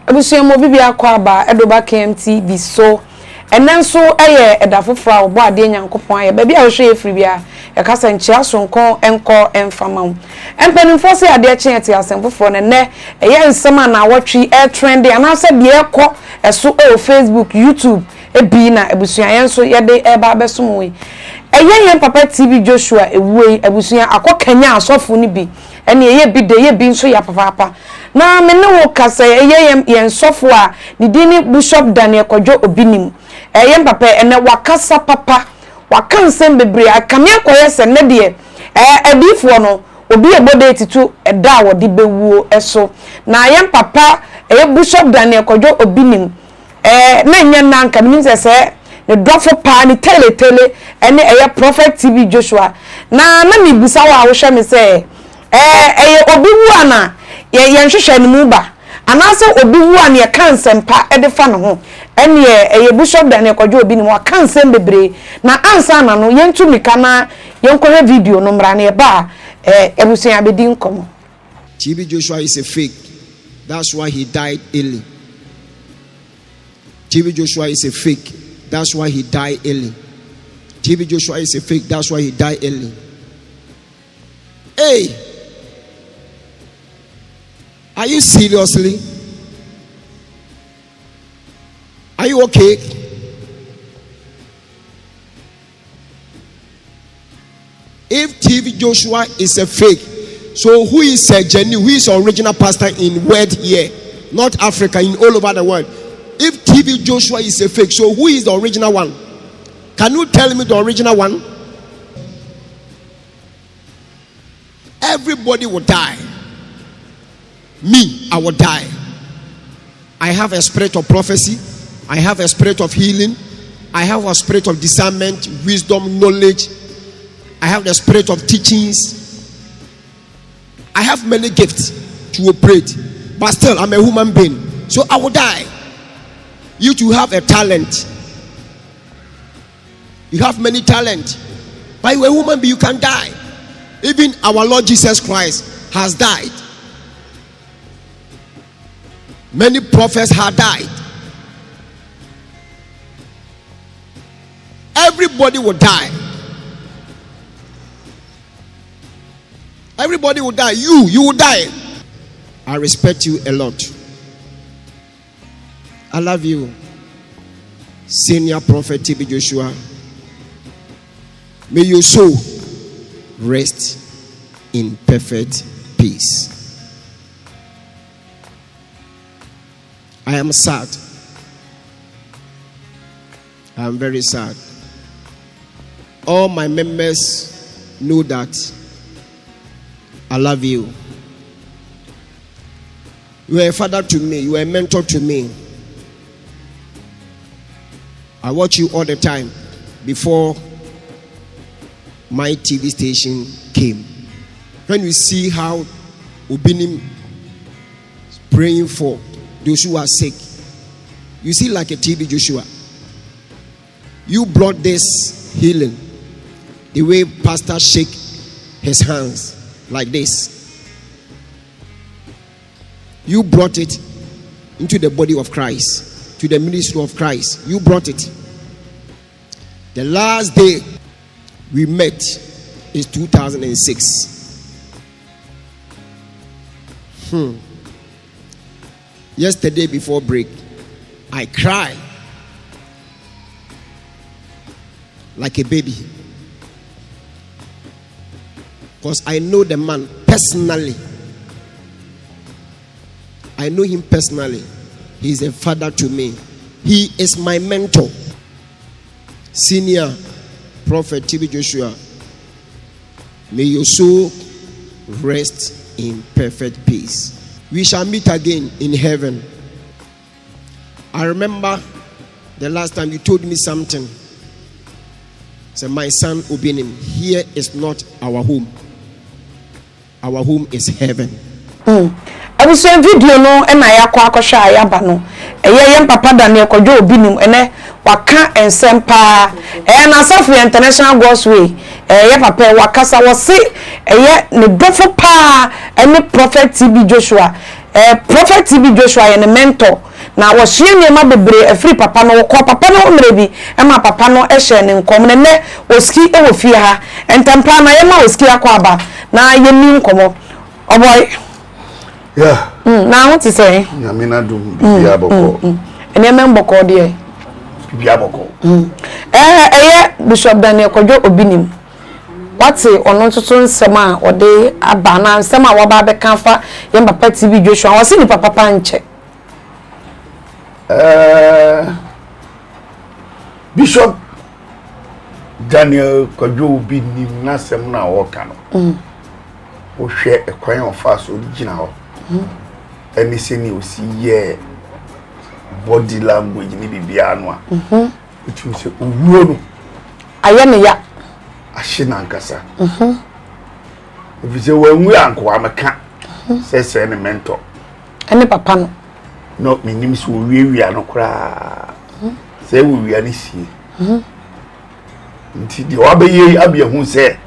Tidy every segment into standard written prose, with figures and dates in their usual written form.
Ebusuya mo bibi akwa ba edoba KMTV so enen so eye edafofra obo ade nyankopon aye ba bia wo hwe efiri bia e kasa nchia sonko enko enfama empanimfo se ade che ete asemfofro ne eye nsema na awotwi e trend ana se bia ekọ eso o Facebook YouTube ebi na ebusuya yenso yede eba abesomwe eye papa TV Joshua ewuei ebusuya akokanya asofo ni bi ene eye bi de eye bi nso ya papa na me ne wo kasa eye yen sofo a ni dini Bishop Daniel Kojo Obinim eye papa ene wakasa papa wakansem bebre akame akoye se ne de adifo no obi ebode titu eda wodi bewuo eso na eye papa eye Bishop Daniel Kojo Obinim na nya nanka minim se ne dofo pa ni tele ene eye Prophet TV Joshua na mi busa wa wo hwe me se eye obi wu ana ye nhwehwe ne mu ba anase obi wu ana ye kansempa e de fa ne ho ene eye Bishop Daniel Kojo Obi ni wa kansem bebre na ansa na no ye ntumika na ye nkohwe video no mra na ye ba ebusuya bedi nkomo. TB Joshua is a fake. That's why he died early. TB Joshua is a fake. That's why he died early. TB Joshua is a fake. That's why he died early. Hey, are you seriously? Are you okay? If TB Joshua is a fake, so who is a genuine, who is original pastor in world here, not Africa, in all over the world? If TB Joshua is a fake, so who is the original one? Can you tell me the original one? Everybody will die. Me, I will die. I have a spirit of prophecy. I have a spirit of healing. I have a spirit of discernment, wisdom, knowledge. I have the spirit of teachings. I have many gifts to operate. But still, I'm a human being. So I will die. You too have a talent. You have many talent. But you're a human being, you can die. Even our Lord Jesus Christ has died. Many prophets have died. Everybody will die. Everybody will die. You will die. I respect you a lot. I love you, Senior Prophet TB Joshua. May your soul rest in perfect peace. I am sad. I am very sad. All my members know that I love you. You are a father to me. You are a mentor to me. I watch you all the time before my TV station came. When we see how Obinim is praying for those who are sick, you see like a TB Joshua. You brought this healing the way pastor shake his hands like this. You brought it into the body of Christ, to the ministry of Christ. You brought it. The last day we met is 2006. Yesterday before break, I cried like a baby. Because I know the man personally. I know him personally. He's a father to me. He is my mentor. Senior Prophet TB Joshua. May your soul rest in perfect peace. We shall meet again in heaven. I remember the last time you told me something. Say, my son Obinim, here is not our home. Our home is heaven. I will say video no and I akwa ayaba no. Eye papa Daniel Kojo Obinim ene waka ensempa. Na Safi International Gospel eye papa wakasa wose eye ne dofo pa ene Prophet TB Joshua Prophet TB Joshua ye ne mentor na wo hye niema bebre afri papa no ko papa no mrebi ema papa no ehye ne nkom ne oski ewo fie ha entampa na ye ma oski akwa na ye ni nkomo oboy yeah na what is say nyamina dum bibia boko ene men boko de bibia boko Bishop Daniel Kojo Obinim what's ono tutu nsem a ode aba na nsem a waba be kanfa ye papa TB Joshua wasi ni papa panche Bishop Daniel Kojo Obinim na sem na woka no wo hwe ekwan ofa so gina ho eni se ni osi ye body language ni bibia no a utu se owuo no aye ne ya ahina nkasa ebize wanwu anko ameka se ne mentor ene papa no minim so wiewia no kra se wiewia ne sie nti de wabeye abia hu se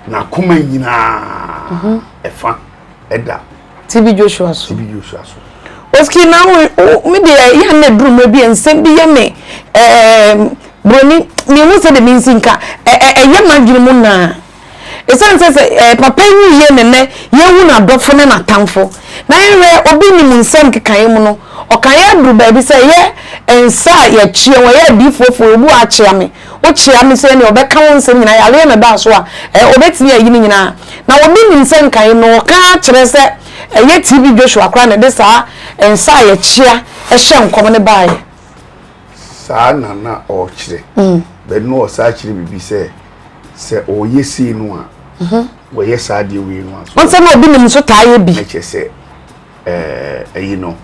na kuma nyina efa eda TB Joshua so oski na me de ya na drum bi ensem bi ye me broni mi hu se de minsinka ye madwene mu na esense papa yi ye ne ye hu na dofo ne na tamfo na ye obi ni mu nsem kekan mu no okan ye dru ba bi se ye ensa ye chie wo ye di fofo ebu a chia me o chia me se ne obeka won nsem nyina ya le na da so a obetimi ayi ni nyina na obi ni nsem kan no ka kire se ye TB Joshua kra ne de sa ensa ye chia hye nkom ne bae sa na o kire be no o sa kire bibi se o yesi no a wo ye sa de wi no aso on se na obi ni so taaye bi e che se ayi no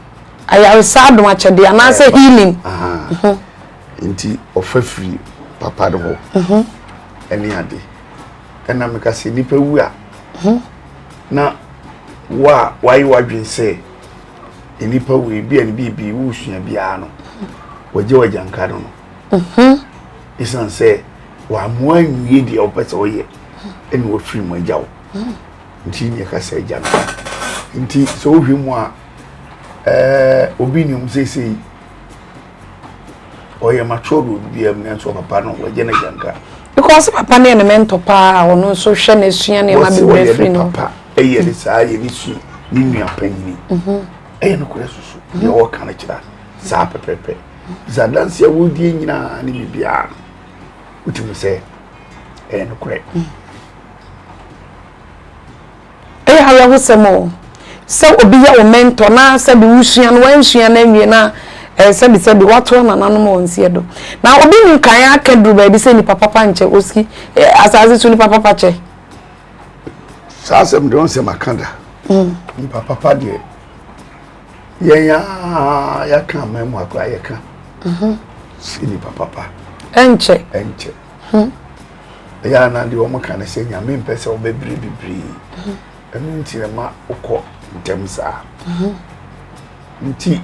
aya sa do a chede ana se healing nti ofafiri papa do ho eni ade ena meka se nipa wu a na why wadwen say enipa we bia ni bibi wo sua bia no waje wajanka no isan say wa mo anwie dia opese oye eni wo free mo ajawo nti ni ka say janka nti so hwi mu a obi ni um say oye mature bia me so papa no waje na janka because papa ne mentor pa wono so hwe na sua ne ma be free no papa eye ni sa ye ni su ni nua panini eye no kure susu ye wo kan kira sa pepepe za dance ya wodi nyina ni bibia utimi se eye no kure hawa husemo se obi ya o mentor na se bi wusua no wansua na nwie na se bi wato na nanom wonsie do na obi ni kan akadru ba bi se ni papa panche oski asaze su ni papa che sasem don se makanda ni papa de ya kan memu akwa ya kan si ni papa enche ya na de o mo kan se nya me mpese obebri bibri enu nti ma ukọ ntemsa nti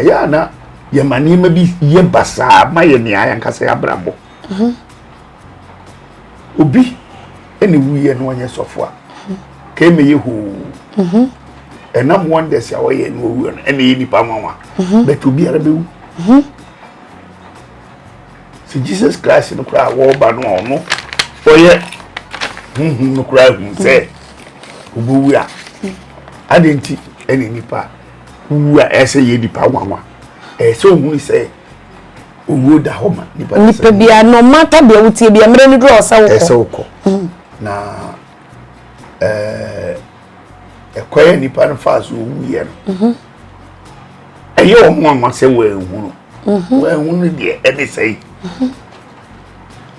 ya na ye mani ma bi ye basa ma ye ne ayan kasa ya brabo obi eni wuye no onye sofo a ke me ye hu enam wonders ya wo ye no wu no eni ye nipa manwa but obi ara be wu si Jesus Christ no kra wo ba no ono oye no kra hu se obuwu a adenti eni nipa wu a ese ye nipa wanwa so hu se owo da homa nipa bia no matter bia wutie bia mre ni draw sa wo ese wo na ekoye nipa no fa so wuye no eye o mo anwa se we hu no we hu no de ene sei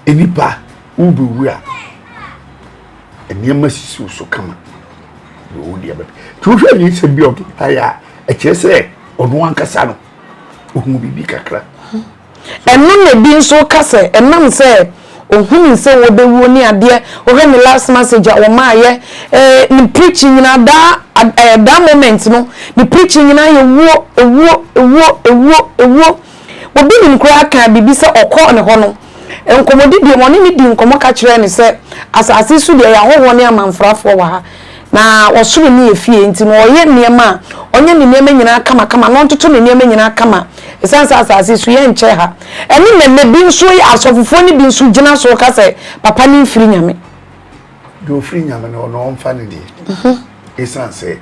enipa ubi wu a eniema sisi so kama wo de ababi tu hwe ni se bi oki aya e kire se onu ankasa no ohun bibi kakra enu na bi nso kase enam se ohun se wo be wo ni ade o he me last message a wo ma ye ni preaching na da moment no ni preaching na ye wo wo bi ni nkura kan bibi se okọ ne ho no enkomodi bi mo ni di nkomo ka kire ni se asase su de ya hoho ne amanfrafo wa ha na osoro ni efie nti no oye niema onye ne niema nyina kama kama no ntoto ne niema nyina kama esansa asase so ye nche ha eni ne bi nso yi asofofo ni bi nso gina so ka se papa ni mfiri nyame do free nyame no no mfa ne die esanse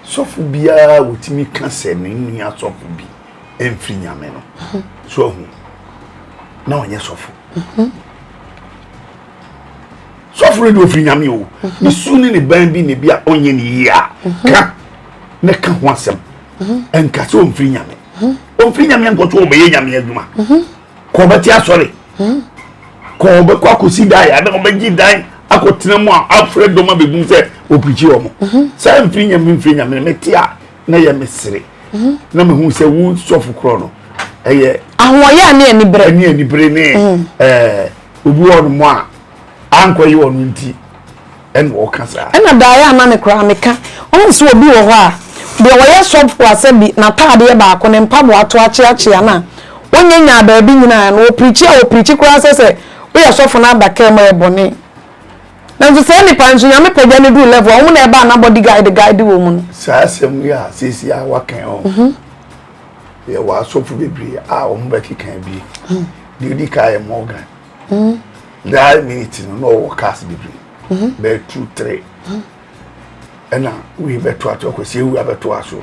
sofu bia wotimi ka se ne nua sofu bi emfiri nyame no so hu na onye sofu sofu do free nyame o ni suni ne ban bi ne bia onye ne ya ka ne ka ho asem enka so mfiri nyame omfiri nyame nkoto obeye nyame adwuma ko beti asori ko be kwa kosi dai ade ko beji dai akotena mu a Alfred doma begum se oprichi omo sa mfiri nyame metia na ye mesere na me hu se wu sofu kro no eye ahoya na ani bre ne obi won mu a ankoyi won nti en wo kasa na daaya na me kra meka on so obi wo ho a de wo ye sofu asabi na taade ba ko ne mpabo ato achiachia na onye nya ba bi nyina na oprichi kra se we ye sofu na abaka mo ebone na nso se ni panju nya me pagya ne du level o mu na e ba na body guide wo mu sa asem ya sisi a wakan o ye wa sofu bebre a o mu ba kikan bi de di kai Morgan that minute no workers bebre be 2 3 ena we beto ato kwesi ewu abeto aso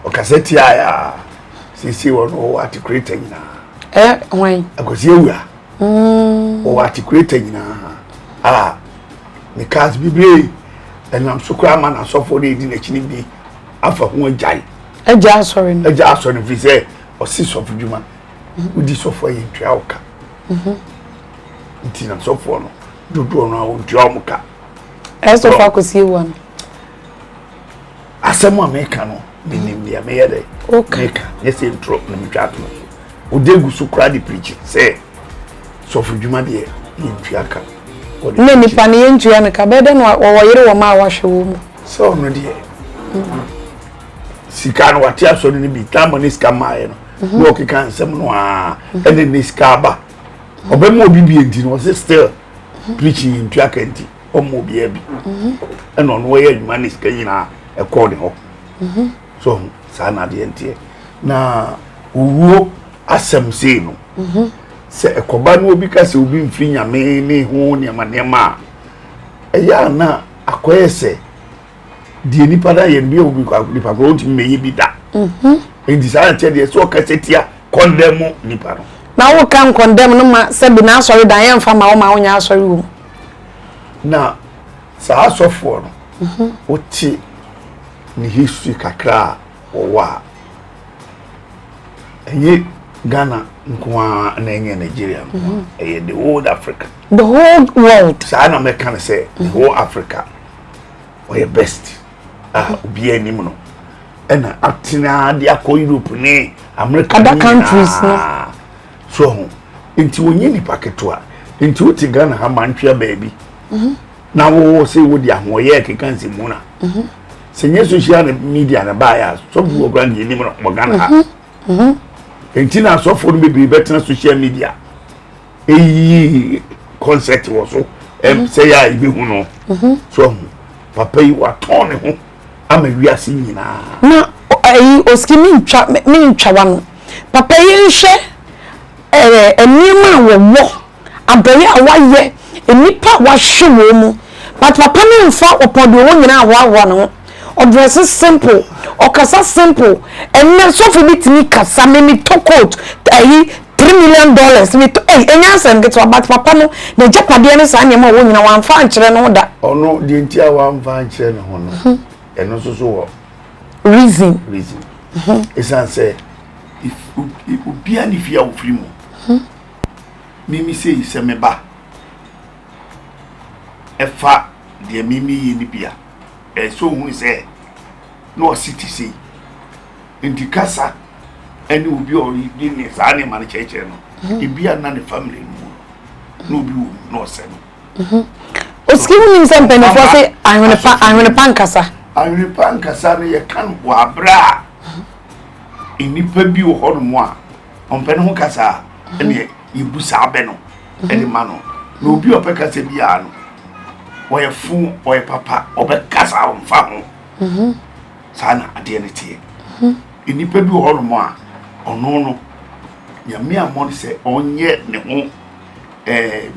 o kaseti aya sisi wono articulate nyina wan akwesi ewu o articulate nyina ni cars bibre enam sokra ma na sofo de di na chini bi afa ho ajai eja sorry no fi say o si sofo djuma udi sofo ye twa oka nti na sofo no dodo no a twa omuka sofo akosi ewu an asemu ameka no minim ya me yede okay meka yes intro na mitwa to o degu sokra di preach say sofo djuma de ye twa ka ne nipa ne yentua ne ka bede no wo yere wo ma wa hwe wo mu so no de sika no wate aso ni bi tamo ni sika maaye no no kika nsem no a ene ni sika ba obemu obi bi enti no still preaching ntua kanti omo obi abi eno no ye adwuma ni sika nyina e call de ho so sa na de enti na uwo asem sei no se ekoba no obi ka se obi mfiri nyame ne ho ne ma eya na akoyese die nipa da ye bi obi kwa nipa ko ntimi meyi bi da enti sa che de so ka setia condemn nipa no na wo kan condemn no ma se bi na asori dan ye mfa ma wo ma wonya asori wo na sa asofo no oti ni history kakra wo wa enye Ghana nkwa na enye Nigeria the whole Africa the whole world sa na me kan say the whole Africa we best obi anim no ena atina de akọ Europe ne America other countries no so enti wonye ni paketo a enti uti Ghana ha mantwa baabi na wo say wo di ahoye kekan si mu na senye social media na ba ya so bu ogan ni mo Ghana ha enti na so for be better social media concert wo so say ya ibi hu no so papa yi wa ton ho ama wiase nyina na oski mi ntwa wano papa yi nhye enima wo abere awaye enipa wa hwe wo mu but papa mi mfa opodo wo nyina awa no o dress simple o kasa simple enne so for bitini kasa me tokot $3 million me to enya sem get about papa no na japade ne sa nyama wo nyina wa mfa nkire no da ono de ntia wa mfa nkire no ho no eno so wo reason esan say if ubia ni fia wo free mu mimi say se me ba efa de mimi yi ni bia so hu say no city say indikasa any obi or ni sa ni man cheche no ibia na the family no obi no se no oski hu ni se mpeni for say I want pankasa no ye kan wa bra enipa bi wo ho no mo a ompeni ho kasa ene ibusa abe no ene ma no na obi opekasa bi a no oye fu oye papa obekasa omfa ho sana ade ne tie enipa bi ho no mo a ono no nyame amon se onye ne ho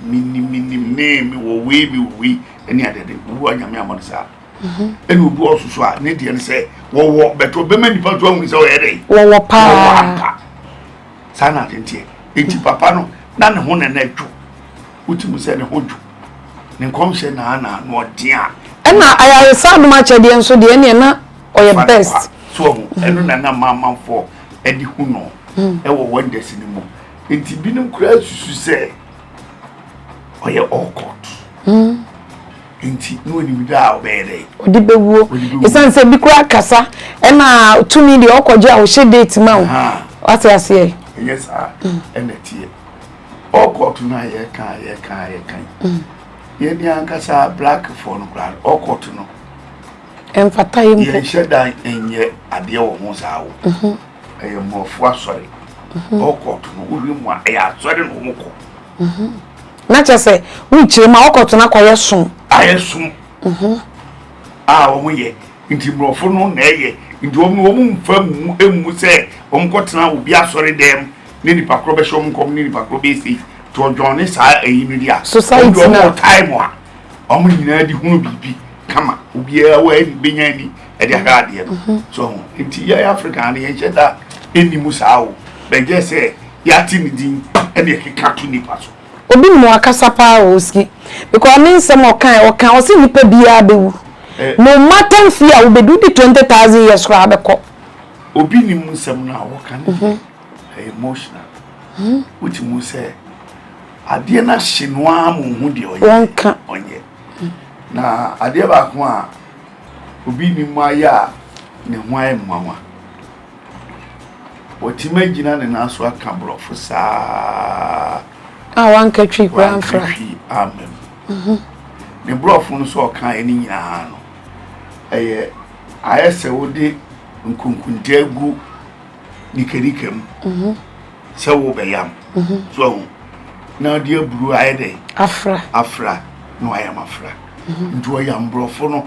minim ne wo we eni adede wo nyame amon sa eni obu osusu a ne die ne se wo beto be mani pa to ahun se o yede wo pa sana ade tie enti papa no na ne ho na adwo utimu se ne ho dwo ne komhye na no odea ena ayaresa no ma chede enso de ene na oye best so eno na mamamfo edi hu no ewo wonders ni mu enti binim kura susu se oye okot enti no ni mi da obere odi bewuo esanse bi kura kasa ena tumi de okoje a wo she date ma wo ati ase yes ena tie okot na ye kan ye ni ankasa black for no kura okot no emfata yimpo ye sheda enye ade wo ho saawo mofo asori okot no uri mu a ya asori no moko na chese wuchire ma okot na koye sun ayesum wo ye nti mrofo no na ye nti wo mfa mu emu se wo mkotena obi asori dem ne nipa kro be shom kom ne nipa kro be si to join sa eyinu dia society na time a omo nyina di hunu bibi kama obi a wa benya ni e dia ga de so nti ya Africa na ye cheda eni musawo be je se ya ti ni din e de keka to nipa so obi mo akasa pa oski because me nsem okan o si nipa bia bewu no matter fear we do the 20,000 years kwa abeko obi ni nsem na wo kan emotional which mu say ade na hyenwa mo hu de onye na ade ba ko a obi ni mu aya ne ho ay mmanwa otima gina ne na so aka brofo saa one country grandfather amen ne brofo no so aka eni nyina no ayese wode nkunkuntagu nikerikam se wo beyam so na de aburu ayede afra no ayam afra nto ayam brofo no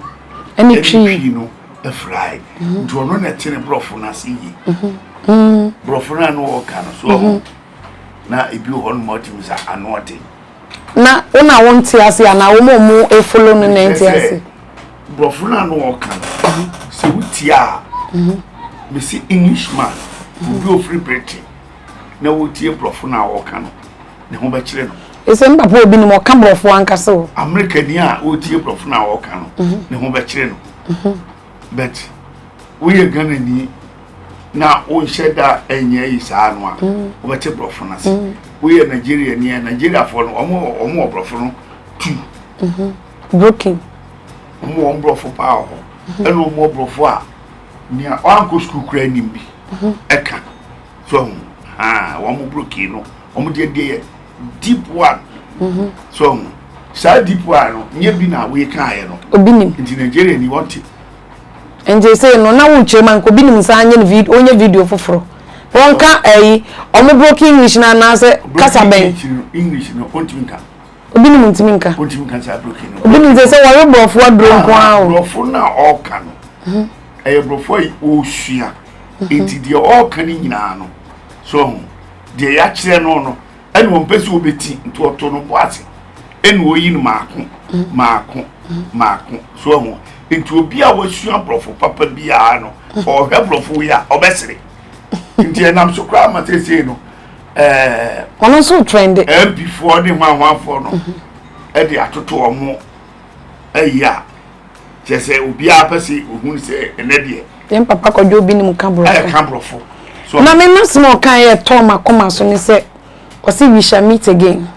eni tree no afrai nto no na tene brofo na siyi brofo na no oka no so na ebi ho no motims anote na una wonti ase ana wo mo e follow no na nti ase brofo na no oka se wutia me see Englishman who free Britain na wutie brofo na oka no ne ho ba kire no ese mbapa obi ni mo ka brofo ankase o America ni a wutie brofo na oka no ne ho ba kire no but we are gonna ni na o sheda enye isa no a o bete brofo na se we are Nigeria ni Nigeria for no omo brofo no broken omo brofo pa ho eno omo brofo a ni a anko school kura nim bi eka so omo broken no omo de deep one so sa deep one no nye bi na we kan aye no obi nim in Nigeria ni want enje say no na wo chema nko bi nim sa anye video onye video foforo wonka omo broken English na say kasa ben English no ontiminka obi nim ntiminka ontiminka sa broken no obi nim say wo brofo adro nko a o brofo na oka no brofo o hua enti de oka ni nyina no so de ya kire no ene won pese obeti nti oto no boase ene oyi no maako so ho enti obi a wasua brofo papa bia no o hwe brofo ya obesere enti enam so kra matese no ono so trend before the manwafo no e de atoto omo ya jese obi a pese ohun se ene de dem papa ko jo bi nim ka brofo so na me nasmo kan ye to makoma so ni se o si we shall meet again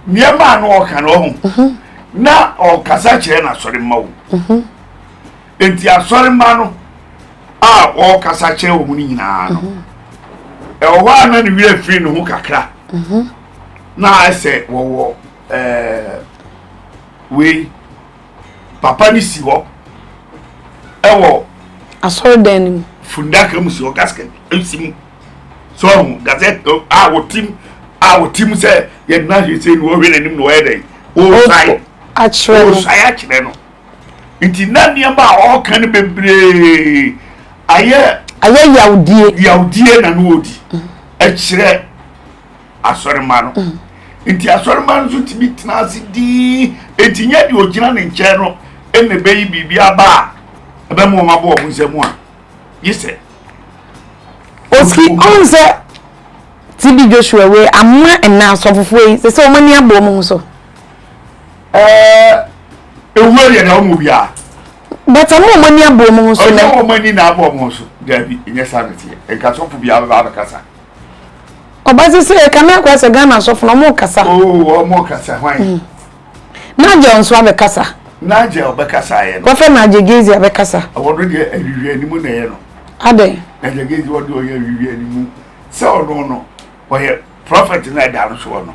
niema no o kan o na o kasa kire na sori mawo enti asori ma no a o kasa kire o mu ni nyina no o wa na ni wi afiri no hu kakra na ese wo we papa ni si ho ewo asori den fundaka mu si ho gasket esi so gazette a wo tim say ye na hwe say no hwe nanim no wede Osai. Actually. Osai actually no. Inti na nneɛma a ɔka no bebree ayɛ yawdie na no odi akyerɛ asɔrema no nti asɔrema no so timi tena ase dii enti nyɛ de ogyina ne nkyɛn no ɛna bɛyi biribi aba a ɛbɛma ɔma bɔ ɔmo nsɛm a yisɛ oski ɔnsɛ TB Joshua we amma ɛna asɔfofo yi sɛ ɔmo ni abɔ ɔmo so ewuo yɛ na ɔmo bia but ɔmo ni abɔ ɔmo so na ɔmo ni na abɔ ɔmo so dabi nyɛ sanity nkasɔfo bia ba kasa Obazi say kame akwase Ghana asɔfo na ɔmo kasa ɔmo kasa hwan Naje onso abekasa Naje obekasa ye no Kofe Naje Gezi abekasa awodo de awiwi animu na ye no ade Naje Gezi wodo ye awiwi animu se ono no oye prophet na da no so no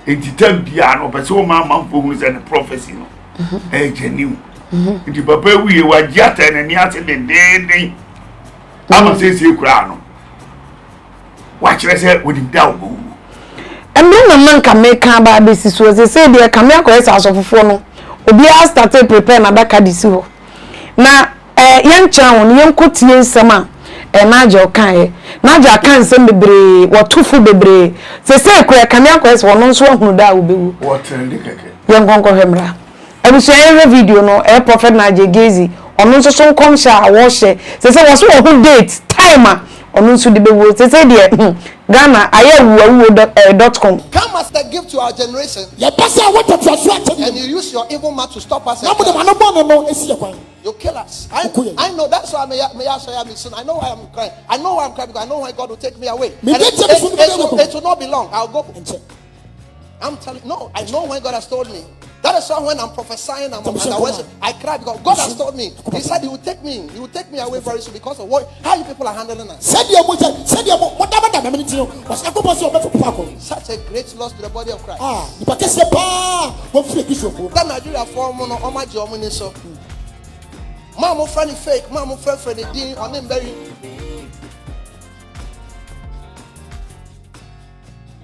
entitam bia no pese o ma manfo hu se ne prophecy no genuine enti papa wiye wagiata na ni ate den ama se kura no wachire se wodim da wo emme na manka meka ba besi so se de kame akwese asɔfofo no obi a start prepare na daka disi ho na yenkyerɛ ho no yenkotie nsɛm a Naje okan Naje akan nsɛm bebree wɔtofo bebree se kura kame akwese wɔno nso ahunu da obewu wɔtende keke yenkonko hemra abusua yɛ video no prophet Naje Gezi ɔno nso so nkomhye a wɔhye se wɔso wɔ ho date time a ɔno nso de bewu se de Ghana ayawu.com come as a gift to our generation and you use your evil mouth to stop us you kill us. I know that's why I know why I'm crying. I know why I'm crying because I know why God will take me away. It will not be long. I'll go. I'm telling no, I know when God has told me. That is why when I'm prophesying, I cry because God has told me. He said He will take me away very soon because of how you people are handling us. Such a great loss to the body of Christ. That Nigeria form on my Germany so. Mama friend fake, mama friend Dean on him very.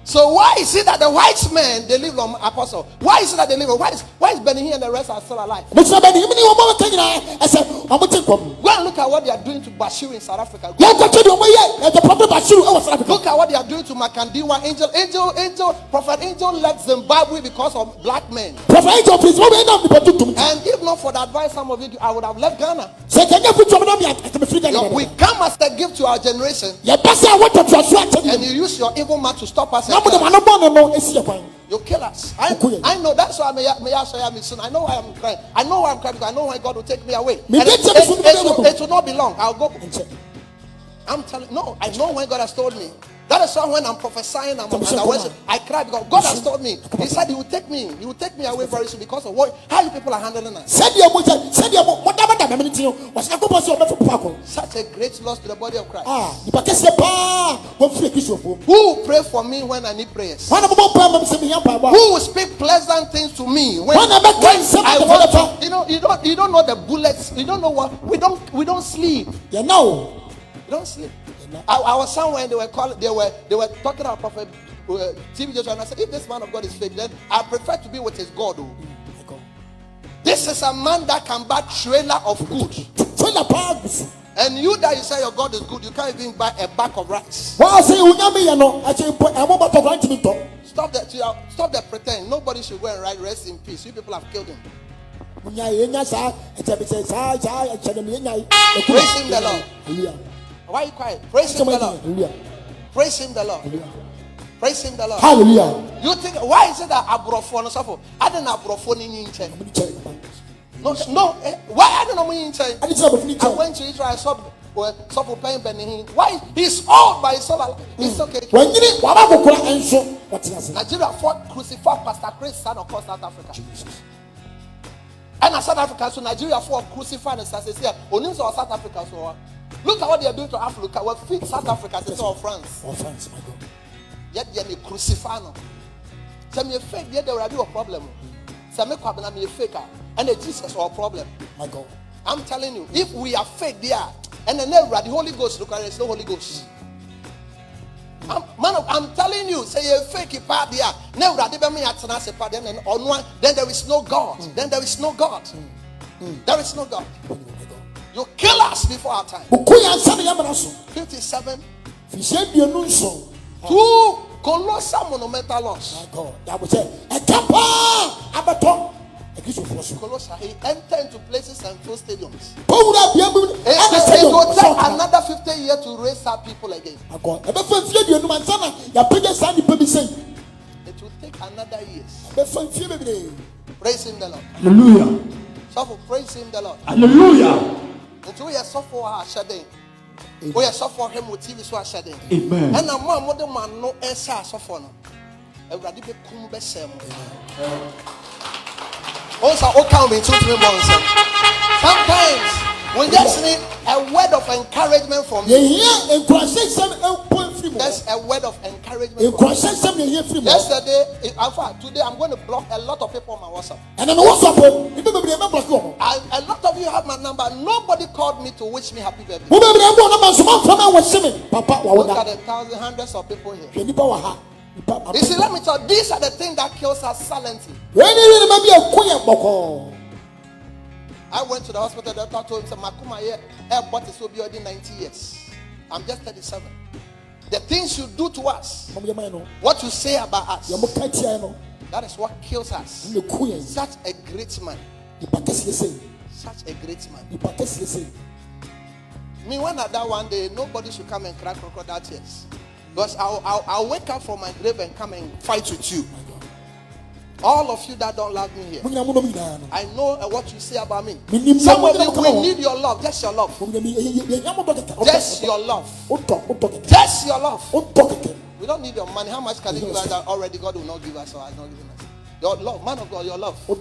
So why is it that the white men they live on apostle? Why is it that they live on? Why is Benny here and the rest are still alive? Go and look at what they are doing to Bashir in South Africa. Look at what they are doing to Makandiwa. Angel, Prophet Angel left Zimbabwe because of black men. Prophet Angel, please. And if not for the advice some of you, I would have left Ghana. We come as a gift to our generation. And you use your evil mouth to stop us. You kill us. I know that's why I know why I'm crying. I know why I'm crying because I know why God will take me away. It will not be long. I'll go. I'm telling no, I know when God has told me. That is why when I'm prophesying, I cry because God has told me. He said He will take me away very soon because of how you people are handling us. Such a great loss to the body of Christ. Who will pray for me when I need prayers? Who will speak pleasant things to me when I want to, you don't know the bullets. You don't know what we don't sleep. You don't sleep. I was somewhere and they were talking about Prophet TB Joshua, and I said, if this man of God is fake, then I prefer to be with his God. This is a man that can buy trailer of good. And you that you say your God is good, you can't even buy a bag of rice. Stop the pretend. Nobody should go and write rest in peace. You people have killed him. Praise him the Lord. Why are you quiet? Praise him the Lord. Praise him the Lord. Praise him the Lord. Hallelujah. You think why is it that abrofo no suffer? I don't abrofo ni nche. No. Why I don't know in nche? I went to Israel. I saw suffer pain Benin. Why he's old but he's so alive. It's okay. Nigeria fought crucified Pastor Chris, son of South Africa. And South Africa, so Nigeria fought crucified and here. Only South Africa so. Look at what they are doing to Africa. What fit South Africa instead of France. Oh, France, my God. Yet they are crucifano. So me fake. Yet there will be a problem. So me kwabena me faker. And the Jesus or a problem. My God. I'm telling you, if we are fake there, and then never the Holy Ghost look at it, it's no Holy Ghost. I'm telling you, say you fake part there. Then there is no God. Then there is no God. There is no God. You kill us before our time. 57. 2 colossal monumental laws. Colossal, he entered into places and full stadiums. It will take another 50 years to raise up people again. It will take another years. Praise him the Lord. Hallelujah. So praise him the Lord. Hallelujah. Until we are so for shedding. We are so for him with TV so shedding. Amen. And now more than man no esa so for no. Everybody be come be sem. Also, sometimes we just need a word of encouragement from you. That's a word of encouragement from you. Yesterday, today I'm going to block a lot of people on my WhatsApp. And a lot of you have my number. Nobody called me to wish me happy birthday. Look at the thousands, hundreds of people here. You see, let me tell you, these are the things that kills us silently. I went to the hospital, the doctor told him, Makuma, airport is will be already 90 years. I'm just 37. The things you do to us, what you say about us, that is what kills us. Such a great man. Such a great man. Me, when I die one day, nobody should come and cry crocodile tears. Because I'll wake up from my grave and come and fight with you. All of you that don't love me here, I know what you say about me. Some of you will need your love, just your love. Just your love. Just your love. We don't need your money. How much can you give us that already God will not give us or has not given us? Your love, man of God, your love. A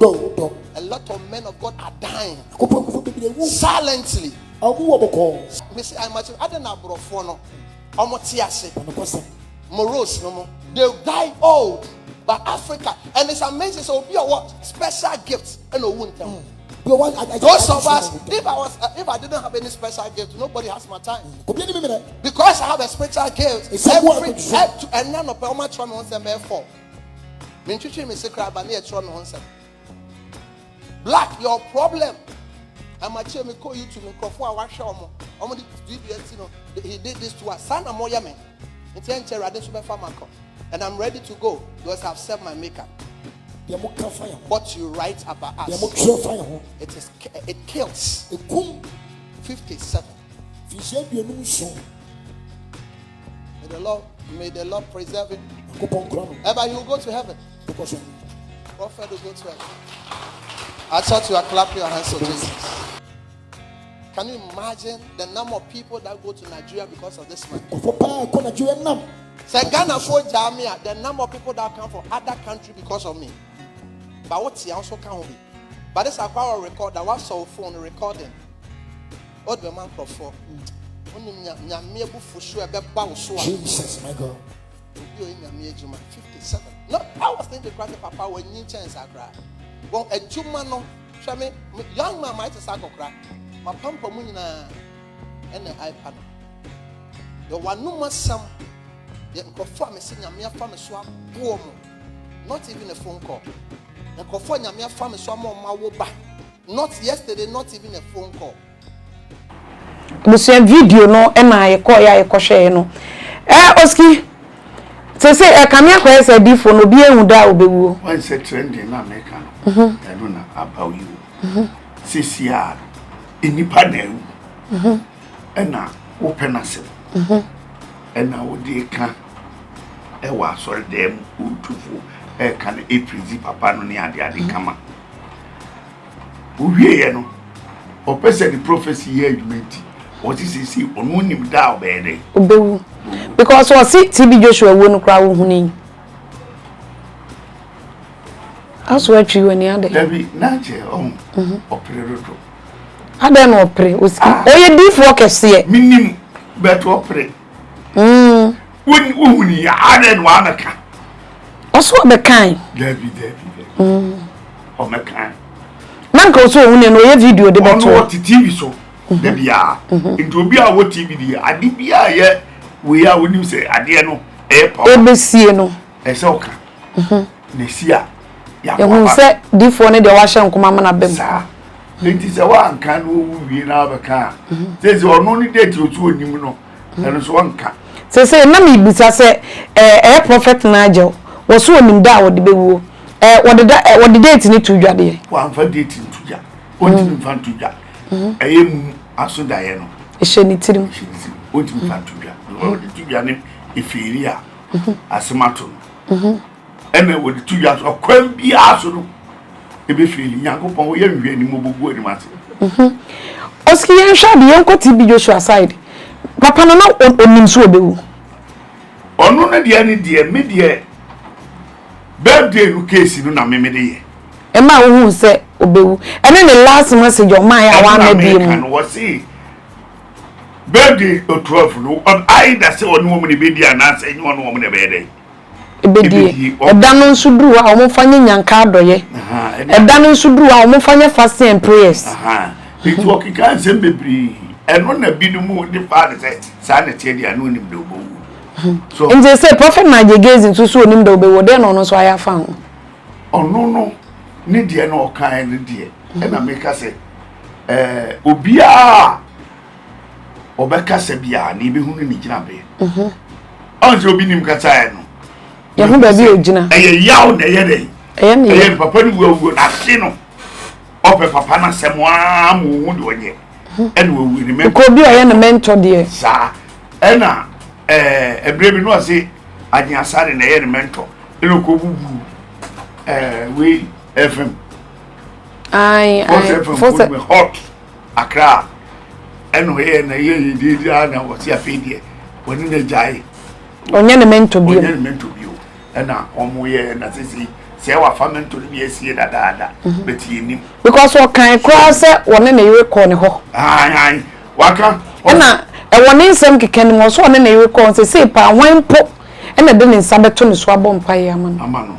lot of men of God are dying silently. We say, I don't know. Morose no more. They die old. But Africa, and it's amazing. So be what special gifts and no won't tell. Those of us, if I didn't have any special gift, nobody has my time. Because I have a special gift. And none of my trauma wants them for. Black, your problem. I'm a chair, me call you to me. He did this to us. Sana moyame. And I'm ready to go because I've set my makeup. What you write about us, it kills. 57. May the Lord preserve it. Ever you will go to heaven. Prophet will go to heaven. I thought you were clapping your hands to Jesus. Can you imagine the number of people that go to Nigeria because of this man? Say Ghana for Jamia, the number of people that come from other countries because of me. But what's he also can be? But this is our record that was so phone recording. What the man for? Jesus, my God. 57. No, I was thinking Papa when you chance I cry. Well, a Jumano, young man might say cry. My pampa munina and the iPad. The one no more some. The conform is in your mere family swap. Not even a phone call. The conform your mere family swap more back. Not yesterday, not even a phone call. The same video no, and I call ya a share no. Oski. So say a camera quest a different no be a da obewu. One say trending in America. I don't know about you. CCR in Nipanel. And now open us. And now they can. I was sorry them who to can a pretty papa no near the come. We no. Or person the prophecy here you meant. What is he see on one him down bed? Obewu. Because what see TB Joshua won't cry huni. I swear to you any other. Debbie Naje operator. I don't know pray. Oh you do focus here. Minim better operate. When you added one can. Also the kind. Debbie. Oh my kind. Man goes so when you video the better. What TV so. Debbie it will be our TV. I did be here. We are when you say I dare no. ebesie no ese oka ne sia ya ehun se difo ne de wa hye nkoma ma na bem enti se wa nka no wie na abeka se ono ni date otu onim no eno so nka se na me bisa se prophet Nigel wo so onim da wo de bewu wo de date ni to dwade wa amfa date to dwa onti mfa to dwa eyem aso da ye no ehye ni tirim onti mfa to dwa wo de to dwa ne efiri a asemato ene wo de to dwa so kwam bia aso no ebe fili Yakobon wo ye nwie ni mo bogu ani mate oski yen hwa de yen ko TB Joshua side papa no na onim so obewu ono na de ani de me de birthday no case no na me de ye e ma wo hu se obewu ene ne last message o man ya wa na bi mu kan wo see birthday o 12 no on either say ono mo ne be di ana say nyo ono mo ne be dey ebedie eda no nso duru a omo fanye nyanka adoye eda no nso duru a omo fanye fasting and prayers it work kan sem bebri eno na bidu mu de fa de say sa na tie dia no nim de obo so nje say prophet Nigel Gazing so onim de obo de no so aya fa ho ono no ni de no okan ni de e na make say obia obeka se bia ni be hunu ni gina be onje obi nim kata ya no ya hu ba bi ogina eye yawo na ye dey eye papa ni wo na se no ope papa na se mo amu hu de onye ene wo wi ni me ko bi oye na mentor de sa ena ebre bi no ase ajiasare na ye mentor ene ko bubu we FM ai for hot Accra eno ye na ye di na wo se afedie woni na jai onye na mentor bi ena omo ye na se wa famento bi esie dada beti nim because o kan kra se woni na yire ko ne ho ai waka ena e woni nsem keke ni mo so woni na yire ko se pa wanpo ena de ne nsa beto ne so abompa ye amano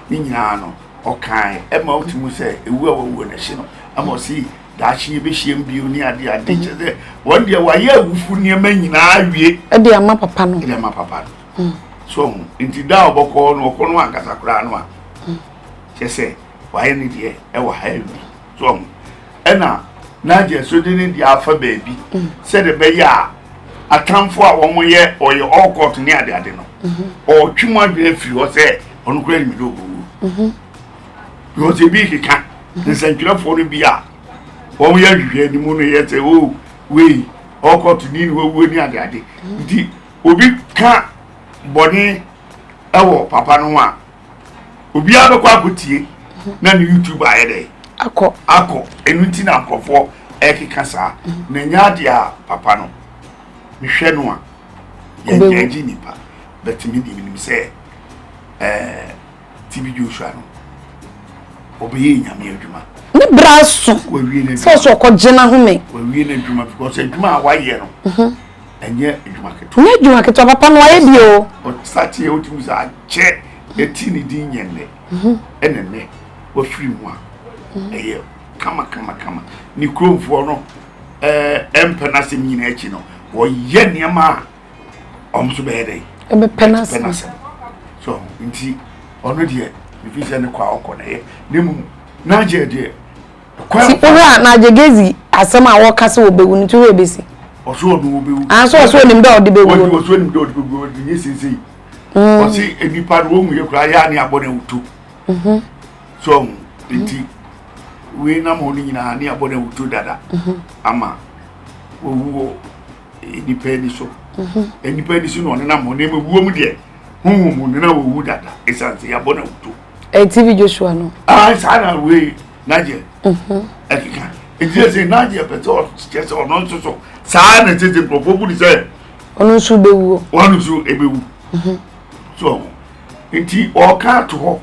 ni nyina no o kan e ma otimu se ewu awu na hye no ama si da hye be hye mbio ni ade che won de wa ye awufu ni ma nyina awie e de ama papa no so inti da oboko no okono ankasa kura no a chese waye ni de e wa ha wi so ena na je so de ni de afa baabi se de be ya atamfo a wo ye oye okot ni ade no o twimo adwe afiri ho se onu kura ni do bu yo se bi kika nsankwirafo no bi a wo ye hwe ni mu no ye se o we okot ni wo ni ade ndi obi ka boni ewo papa no a obi abekwa akotie na ni YouTube ayede akọ enuti na akọfo ekika sa na nya dia papa no mehwe no a ye ji nipa betimi di minim se TB Joshua no obiye nyame adwuma ne braso so ko gina ho me wawie na adwuma because adwuma a waye no enye adwuma keto ne adwuma keto papa no waye bio o start ye otimu sa che eti ni din nyenne enene wo free mu a eye kama ni kromfo no empenase nyina echi no wo ye niam omso be dey ebe penase so nti ono de bifise ne kwa okọ na ye nemu na je de kwa ora na je Gezi asema wo kase wo bewu nti wo ebesi oso odu obewu so nim da odi bewu oso nim da odi bewu ni sisi osi enipa no mu ye kura ya ni abone wutu so nti we na mo ni nyina ni abone wutu dada ama wo enipa ni so enipa ni so no na mo ne mewu mu de mu na wo dada esanse ya abone wutu TB Joshua no sana we naje ekika ejese naje peto chese ono nso sana tete profo bu se ono nso bewu ono nso ebewu so nti oka to ho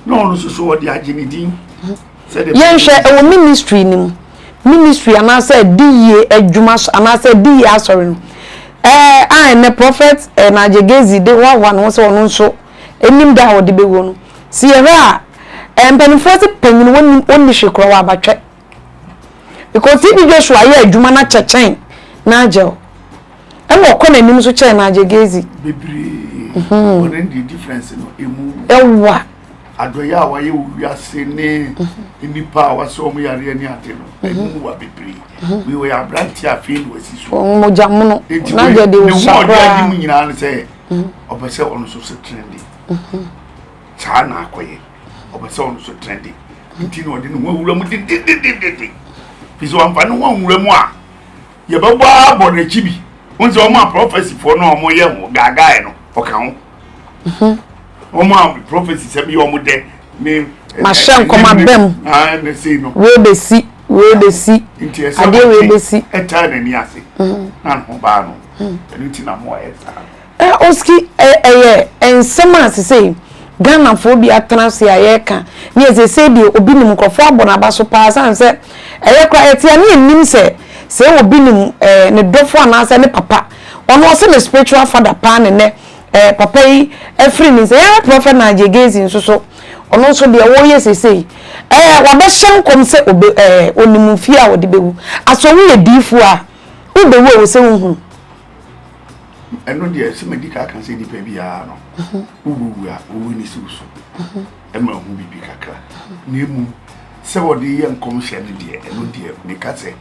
no ono nso odi agini din yen hwe e wo ministry nim ministry anase diye adwuma anase diye asori no ne prophet Nigel Gazing de wa no so ono nso enim da odi bewu no si era empenifo se panyin woni hwekro wa abatwe because TB Joshua ye adwuma na chechen na agel e mo ko nanim so che Nigel Gazing bibiri But then the difference no emu ewa adoya wa ye wiase ne nipa wa so mo yare ani ade no emu wa bebre we were abranti afin wasi so moja muno na je de usakra ni nyina say obese ono so trendy cha na akoye obese ono so trendy nti no de no wura mu di fiso amfa no wura mu a ye bebo abo na chibi onse o ma prophecy for no mo ye ho gaga no oka ho Oma prophecy say be omo de me ma shen koma bem na say no we be si ade we be si eta na ni ase na ho ba no enu ti na mo esa oski ensema asese Ghana fo bi atranse ayeka ni ezese de obi nim nkrofo abona ba so pa san se kwa etia ni nim se obi nim ne dofo anase ne papa ono se ne spiritual father pa ne papa yi efri ni se prophet na jegezi nso ono so de wo yesese wa be shen kom se obe onimu fi a wo de bewu aso wo ye difu a wo be wo se hu eno de se medika kan se di pa bia no uwu a wo ni so ma hu bibi kakra na emu se wo de ye nkom hye ne de eno de me ka se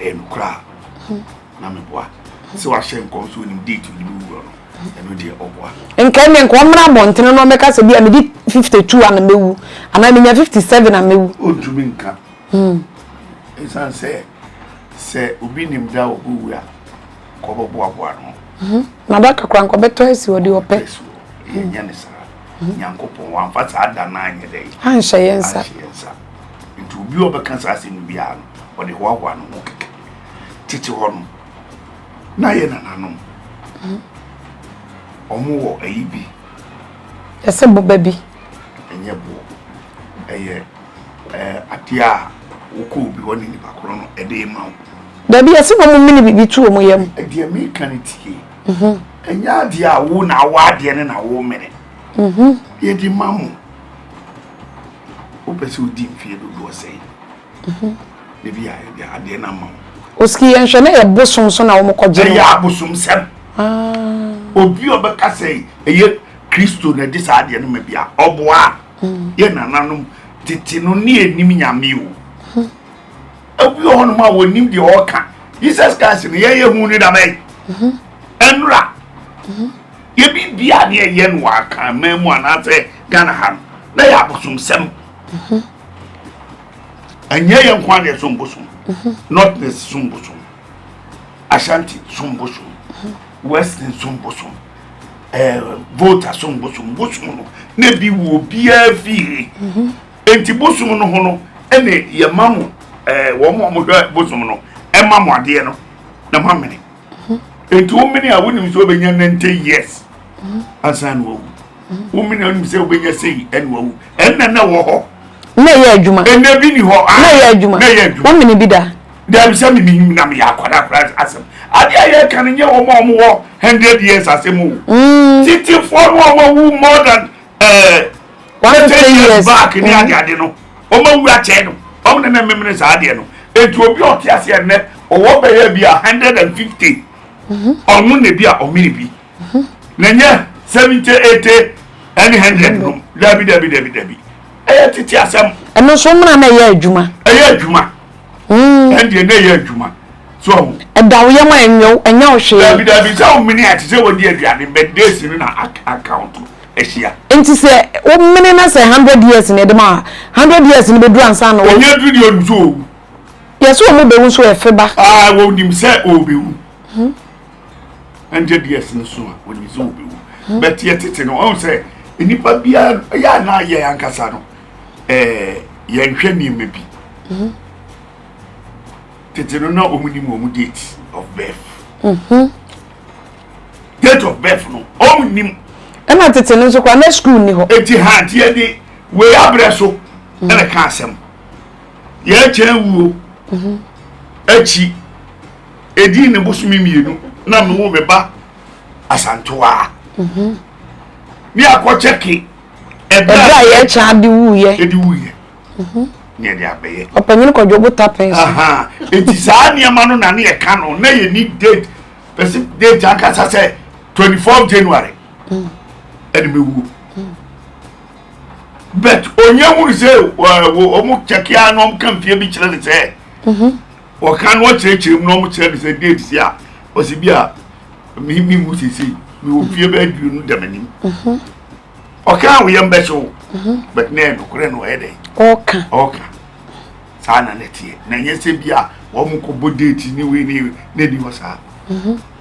enukra na me boa se wa hye nkom so ni date ni wu no eno de oboa enka me nko mra bontene no me ka se bia me di 52 ana mewu ana me nya 57 ana mewu odumi nka esan se obi nim da obu a ko boboa no na da kakra nko beto esi odi ope nya ne sa nyankopon wan fa sa da na anya dai han hyeyensa nti obi obeka sa se no bia no odi ho ahwa no mo keke titi ho no na ye na nanom omo wo ayibi ese bo baby enye bo eye atia uko obi ho ni bakoro no ede ma dabi ese bo mo mini bibi tu omo yam ede me kaniti enya dia wo na wa de ne na wo mene ye di mamu o pese o di mfie do sei de bia ya ade na mamu oski yenhwe na ye bosom so na wo mokogye no ya bosom sem obi obeka sei eye Kristo na di sa ade no mabia oboa ye nananum titi no ne enim nyame wo obi ono ma wonim de oka Jesus Christ ne ye hu ni da bai enra ye bibia ne ye no aka mamu anase Ghana ha na ya bosom sem anya ye nkwa ne so bosom not ne so bosom Ashanti so bosom Western so bosom voter so bosom no na bi wo bia fi enti bosom no ho no ene ye mamu wo mo hwe bosom no e mamu ade no na mamene enti wo mini a wonim so benya 90 years asan wo mini a wonim se obenya sei en wo na wo ho na ye adwuma en bi ni ho na ye adwuma wo mini bi da da bi se mi na me akwada price asem ade aye kan nye wo mo 100 years asem titi for wo more than 100 years back ni ade no o ma wu a che no o na memene sa ade no enti obi o ti ase ne o wo be ya bi 150 onu ne bi a o mini bi na nye 70 80 and 100 no dabi titi asem eno so mra na ye adwuma and ye adwuma so edawo ye ma enyo hwe dabi so mini ati se wodi aduane birthdays ni na account ehia enti se o mini na se 100 years ne de ma 100 years ni be du ansa na onye video du so yeso mo be wu so efeba wo nim se obewu 100 years no so woni so obewu but ye tete no on say enipa bia ya na ye ankasa no ye nhwe ni mebi tete no na omuni mo date of birth date of birth no omuni ena tete no so kwa na school ni ho eti hand ye di we abreso ena ka asem ye chenwu echi edi ne bosumi mienu na me wo beba asantoa ni akocheki ebra ye cha di wuye edi wuye ni edi abeye opanyin ko jobo tapen eti sa ni ama no na ne ka no na ye ni date person date akasa say 24 January ene mewu but onye hu se omu chekia no kan fie bi kire se o kan wo kire no mu kire se date sia o si bia mi mu sisi mi wo fie ba du no damanim o kan wo yam be so but ne no kure no ede oka sana netie na nyese bia wo mu ko bo date ni we ni na di wasa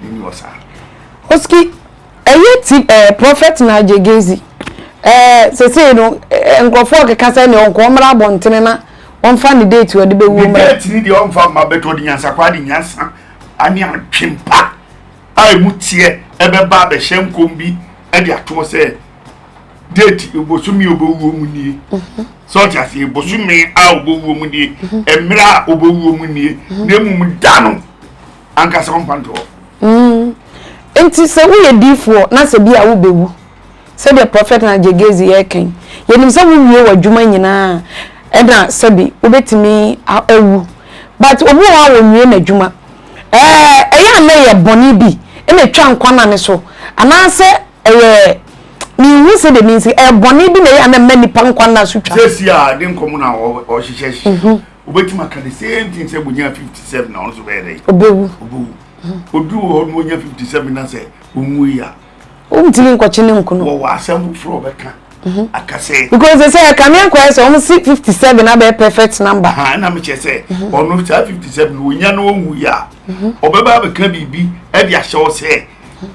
ni wasa Oski ti prophet na Jegezi se no nkofo ke kasa ne onko mra bontene na onfa ni date we de be wu mra date ni de onfa ma beto de nyansa kwa de nyansa ani atwempa ai mutie ebe ba be hyenkom bi e de ato se date obosumi obowu mu ni so ti ase obosumi a obowu mu ni emra obowu mu ni na mu dano anka se kompanto enti se wo ye difo na se bia wo bewu se the prophet na Jegezi ye ken yenim se wo wie wadwuma nyina e na se bi wo betimi awu but obu wa wo wie na dwuma eya na ye boni bi e na twa nkwana ne so ana se mi hu se de mi se boni bi na ya na mani pa nkwana so twa se sia de nkomu na o hihye obetima ka the same thing se bunya 57 na on so be dey obewu odu ho no nya 57 na se omu ya umtili nkwachi ne nkuno wo assemble fro beka akase because they say can me kwese on 57 na be perfect number na me che say on 57 wo nya no omu ya obeba beka bibi e dia hye se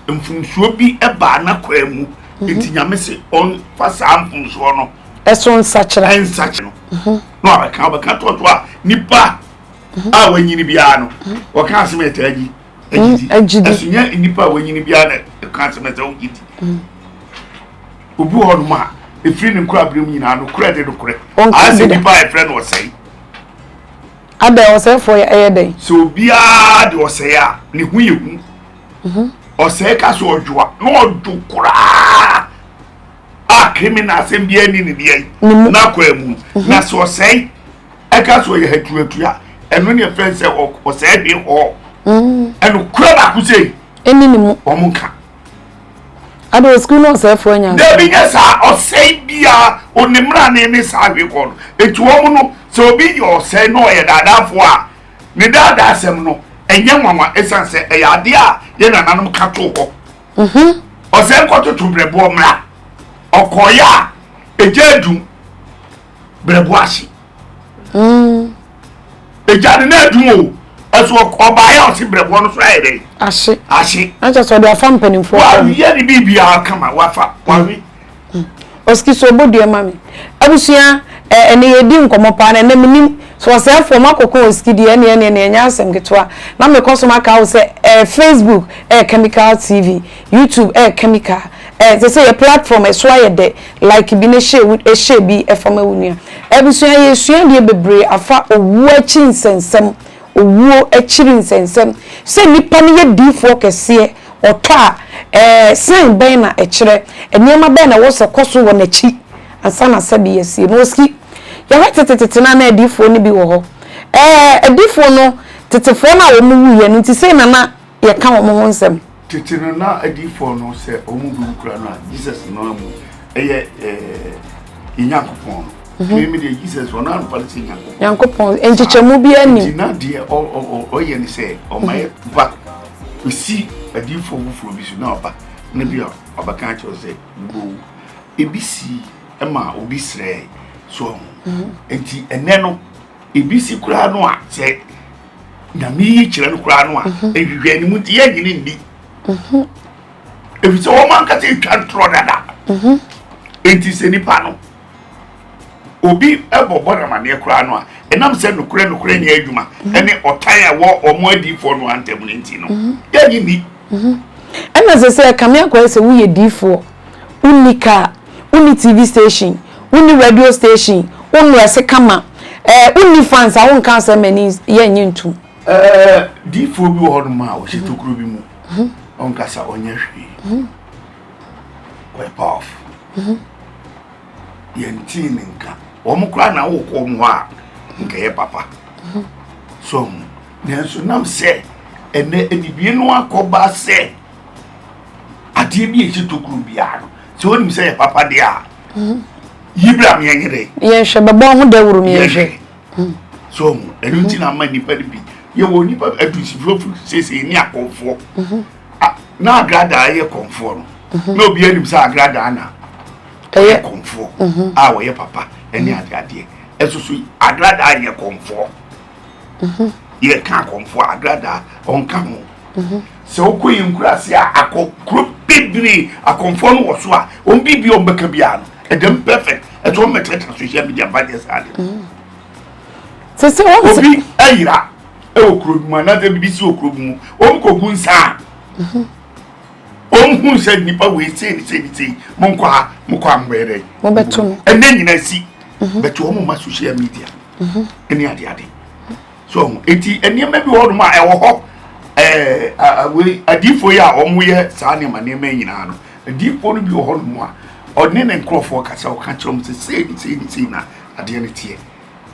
mfunsuo bi e ba na kwa mu etinya me se on fasa mfunsuo no eson sachira no abeka to a nipa a wanyini bia no wo kan se metaji ejidi asunya nipa wanyini bia na kan se meta ojidi obi ho no ma efiri ne nkura brem nyina no kura de do kure ase nipa e friend wo sei ada wo sei for ya dey so bia de wo sei a ne hu yehu o sei ka so odwa no odu kura criminal sem bia ni ne bia na kwa mu na so sei e ka so ye hatuatu ya eno ne friend say o sei bi ho eno kura ba ku sei eni ni mu o munka ado school no say for nya de bi nya sa o sei bia onimra ne sa hwe ko no etu o mu no so obi yo sei no ye dadafo a ne dada asem no enye nwanwa esanse e ya de a ye nananom ka to ho o sei ko to brebo mra okoya ejedu brebo ashi ejade na adum o aso obaya o si brebo no so ayede ashi acha so de afam penimfo wa ye ni bibia kama wafa wawi oski so bodu e mami abusia ene yedi nkomopa na na minim so selfo makoko oski de ene nya asem getwa na me koso maka wo se Facebook Chemical TV YouTube Chemical they say a platform is why de like bi ne she bi e fama wunia abusia ye sua de bebre afa owu achi nsensem owu achiri nsensem se nipa ne ye difo kese oto a sign ben na ekire eniema ben na wo se koso wo na chi ansa na sabi yesi no ski ya wetetete na difo ni bi wo ho difo no tetefo na wo mu wuye no ti se na ye ka wo mo nsem titino na adifo no se omu bi kura na Jesus no mu eye Nyankopon me de Jesus wona no pale Nyankopon enchichemu bi ani na de o ye ni se o mai ba si adifo wufuro bi su na oba na bi oba kan cho se bu ebisi ema obi sre so enti ene no ebisi kura no a se na mi kire no kura no a ehwehwe ni mu ti ye nyini ndi if so man ka say twa tro dada enti se nipa no obi ebobo na mane kura no a enam se nokure nya adwuma ene otan a wo omo adifo no antem no enti no ye nyini ena se kamia kwa se wo ye difo unika uni TV station uni radio station uni ase kama uni fans a won kan se mani ye nyintu difo bi wo no ma wo se tokuro bi mu on kasa onye hwe we pof yenti ninka omukura na wo ko mu a nka ye papa so nenso nam se ene enibie no akoba se ade bi e tokuru bia no so when say papa dia yibra me nyere ye hwe bebo ho da wuru me ye so enunti na ma nipa bi ye wo nipa adusi flofu sese ni akonfo na agrada ye konfo no na obi anim sa agrada na ye konfo wo ye papa eni ade esusu agrada ye konfo ye ka konfo agrada onka ho so okoyi nkurase akokro bibiri akonfo no wo so a on bibi on beka bia no edem perfect eto metreta social media badges ade sese wo obi ayira okrobu na de bibi si okrobu mu kogu nsa hu se nipa we se monkwa mbere mo beto no ene nyina si beto mo ma social media ene ade so enti ene ma bi ho no ma e wo ho we adifo ya omuye saa ne ma ne ma nyina no adifo no bi ho no mu a one ne nkrofo kasa o ka chom se na ade ne tie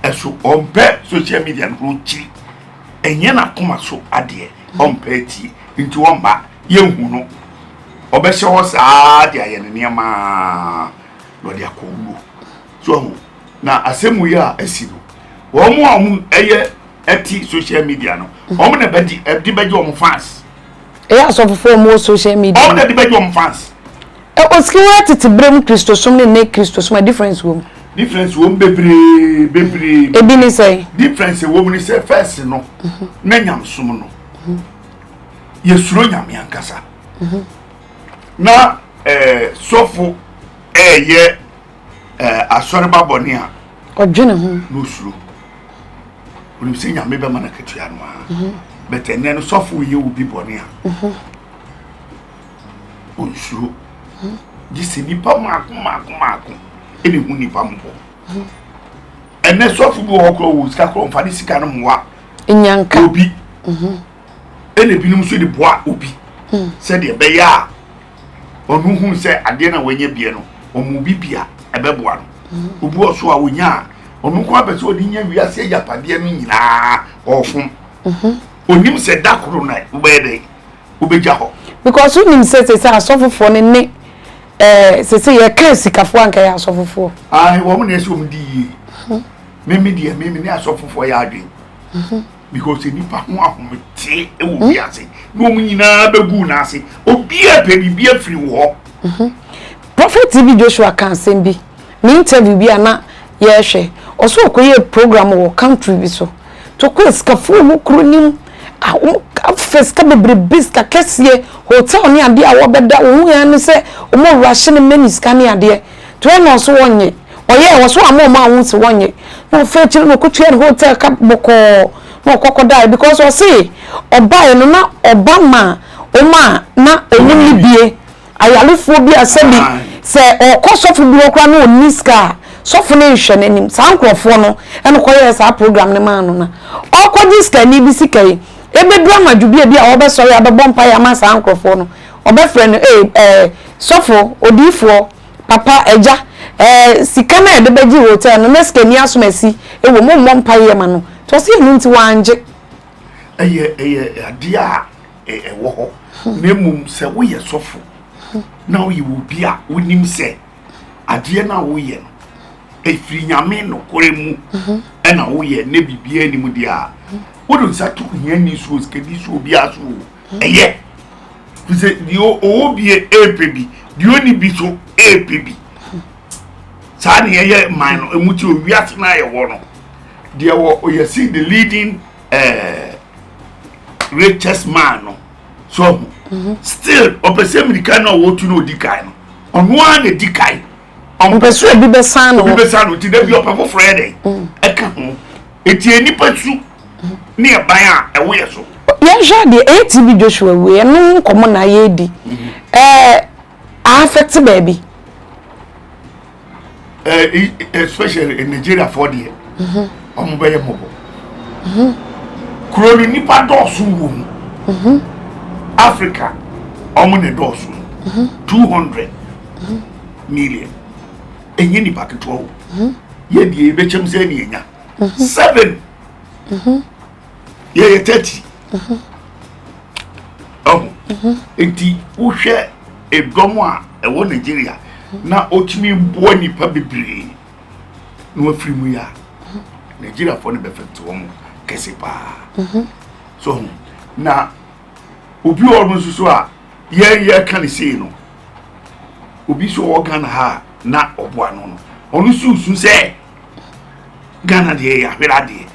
eso ompe social media no chi enye na koma so ade ompe ti nti womba ye hu no obehye ho saa de aye ne niam no de akowu so na asemu ya asiru wo mu amu eye eti social media no o na bedi beji o fans asofofo mo social media o na de beji o fans oski wa tete brem Christosum ne Christosum difference wo bebre ebi ni say difference wo ni say first no na nyamsom no yesuro nyame ankasa na sofo ye asore baboni a odwene ho no suro oni se nyame be mana ketua no a betene no sofo ye obi boni a on suro gisi nipa mako eni hu nipa mbo ene sofo bi wo kro wo sika kro mfa ni sika no mwa enyanka obi ene binum so de boa obi se de be ya onu hu se ade na wanya bie no omu bibia ebeboa no obi oso a wonya onu ko abese odi nya wiase yapade no nyina ofum onim se dakoro na ubede ubeja ho because unim se asofofo ne se ye kan sikafo anka ya asofofo wo mo na se omdi meme dia meme ne asofofo ya adwen because nipa ho ahomete e wo wiase no mu nyina begu na ase obi a pe bibia firi wo Prophet TB Joshua kan sembi me interview bi ana ye hwe oso okoye program wo country bi so to ko sikafo mu kronim first ka bebre biska kese hotel ni ade a wo beda wo ya ne se o mo rush ne menis ka ne ade to e no so wonye oye wo so amoma wo se wonye no fe chiri no ko tue hotel ka boko no kokoda because o say oba no na obama o ma na enyim bie ayalefo bi asabi se okosofo bi okra na oniska sofo ne hwe nanim sankrofo no e no koye sa program ne ma no na okodiska ni bi sikai ebe drama djubie bia obesori abebompa ya ma sankrofo no obefre no sofo odifo papa eja sika na de beji hotel no meska ni asomasi ewo mompa ye ma no to se enu nti wanje eye adia wo ho nemum se wo ye sofo na wo ye wo bia wonim se ade na wo ye no efiri nyame no koremu e na wo ye ne bibia ni mu dia wodun sa to hia ni so skedi so bia so eye se dio obie epebi dio ni bi so epebi sa ni eye man no emuti owiase na ye wo no dia wo you see the leading richest man no so still opese america no wo tu no dikai no onu an e dikai on pesu ebi besano ti da bi opafo frede e ka ho eti enipa su ne ban a e wo ye so ye ja de ATB Joshua we no komo na ye di affect baby especially in Nigeria for the ombeye mobo kroni nipa dosu wo Africa omune dosu 200 million enye nipa keto ye die bechem se ni enya 7 ye 30 enti wo hwe edomo a e wo Nigeria na otimi bo nipa bebre no afiri mu ya Nigeria for no perfect wo kese pa so na obi orun susu a ye kan sei no obi so organ ha na oboa no onu susu se Ghana de ya hwera de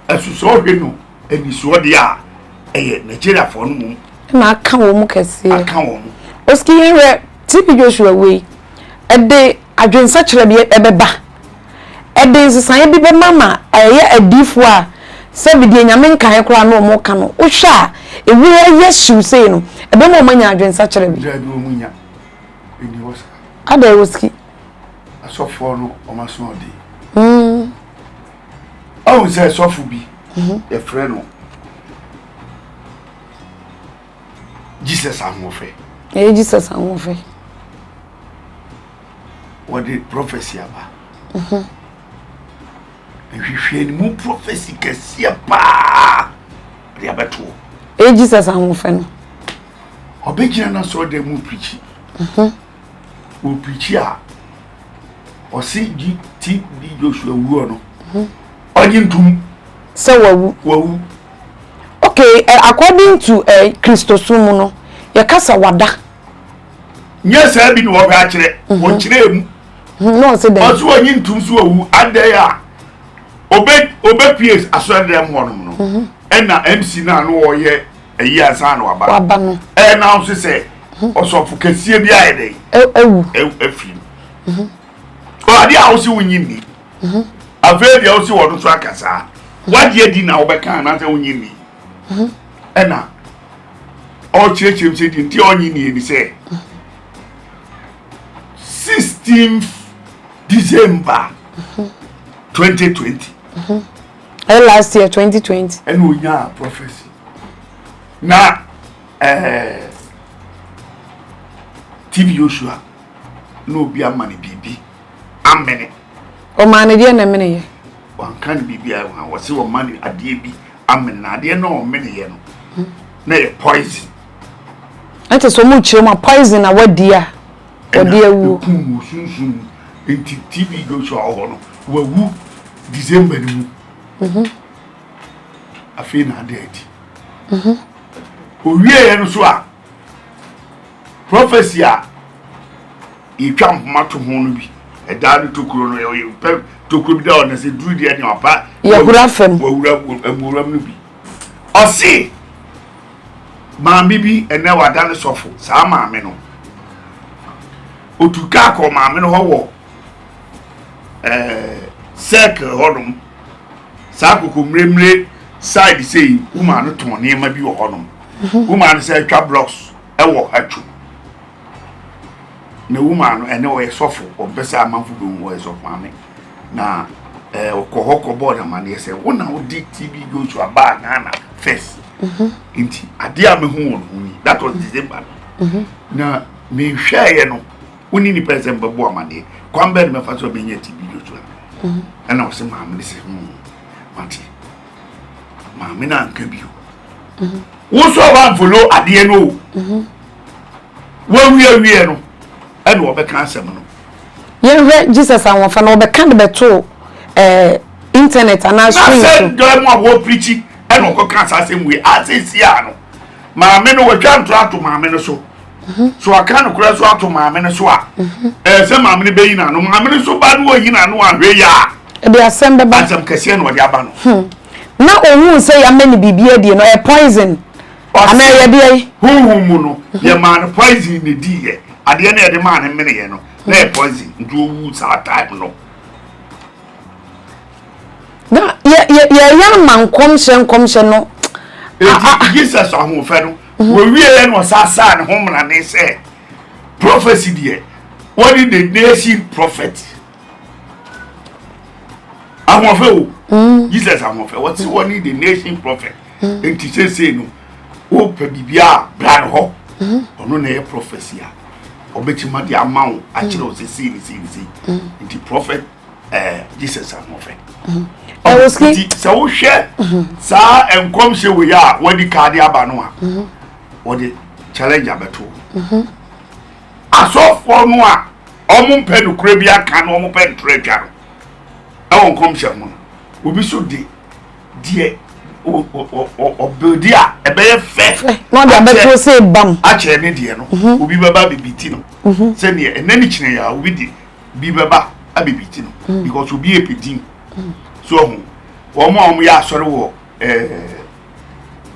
asuso hwe no eni so de a eye Nigeria for no mu na aka wo mu kese aka wo mu oski yenre TB Joshua we ede adwensa kire bi ebeba ede nsesan bi be mama eye adifo a se bidie nyame nkan kora no mo ka no wo hwa ewu yesu sei no ebe mo manya adwensa kire bi jadi wo munya eni wosa ada oski asofo no o maso odi oh say sofu bi e frɛ no Jesus amofe Jesus amofe what the prophecy aba hwehwe ni mu prophecy kɛseɛ pa de abeto Jesus amofe no obegina na so de mu preach o preach a o si TB Joshua wuo no ojintum se wawu okay according to Christosum no ye kasa wada nya sa bi no wo ga kire wo kire mu no se dem oso ojintum so wawu ande ya obe PS aso dem honom no ena MC na no wo ye eyi asa na waba no na o se osofu kasie bi aye dey afi o ade a o si wonyini ave dia o si wo so akasa wade di na wo be kan na se wonyini ena o chirechim se di nti onyini ni se 16th December 2020 last year 2020 and we nya prophecy na TB Joshua no bi amane bibi amene o mane die na mene ye wan kan bibi a wo se wo mane ade bi amene na ade no mene ye no na ye poison ante so mu chire ma poison na wadi a wadi awu sunsun enti TB Joshua ho no wawu December ni mu afi na ade adi o wie no so a prophecy a itwa mpmato ho no bi eda no tokuro no ye tokuro bi da on se duru dia ni opa ya kura fam wura no bi o si maami bi ene wada ne sofo sa maami no otuka ko maami no ho wo circle hodum sa akoko mremre side sei uma no ton ne ma bi wo hodum uma no se twa blocks e wo hatu na woman ene wo sofo obesa amanfo do wo sofo ame na okohoko board amane se wona wo di TB Joshua ba Ghana first inti ade a me hu won ni that was December na me hwaye no woni ni person babo amane kwamba me fa so be nya TB Joshua ana wo se maame se mati maame na anka bio wo so ba follow ade no wo wie no and we can say no ye Jesus and fa no be kan be to internet and screen so do mo wo preach and we can say we asia no maame no we twa to maame no so so aka no kura so ato maame no so a say maame no be yina no maame no so ba no yina no ahwe ya e be asem be ba asem kase no de aba no na ohun say ya mani bibia die no e poison ana ye de hu mu no ye man poison ne di ye ade na de man mene ye no na poison ndu wu sa time no na ya man komshe no Jesus ahun fe no wo wie no sa ne homra ne se prophecy die what did the nation prophet ahun fe o Jesus ahun fe what is the nation prophet and teacher say no o pe bibia brand ho ono na ye prophecy a obetima di amount akire o see the prophet Jesus amofe Ewoski so wo hwe sa enkom hwe we ya wadi card aba no a wodi challenge abeto asofo no a omo mpe no kura bi aka no omo pe ntretwa no e won kom hye mo obi so de o buildi a e be ye fe no da beto say bam a che ne de no obi baba bibiti no se ne enani kine ya obi de bi baba a bibiti no because obi epedin so omo ya asore wo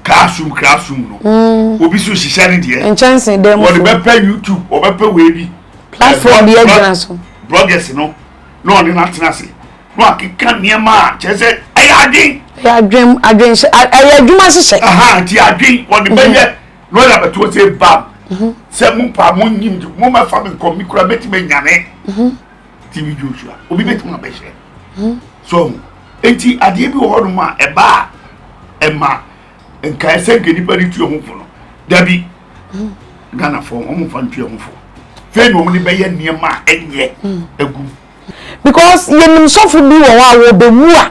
classroom no obi so hihye ne de enchanse dem wo de be pe YouTube o be pe we bi platform de agina so bloggers no oni na tenase no akeka niema chese ayadin ya adwen adwuma hihye ti adwen wo de be ye no da beto say bam se mu pa mu nyim mu ma fa me kom mi kura beti me nyane TV Joshua obi beti mu abehye so enti ade bi wo no ma eba ema nka ese ngeni bari tu ho fo no dabi Ghana fo omo fa ntu ho fo fe no mo ni be ye niema enye egu because yenim sofu bi wo be wu a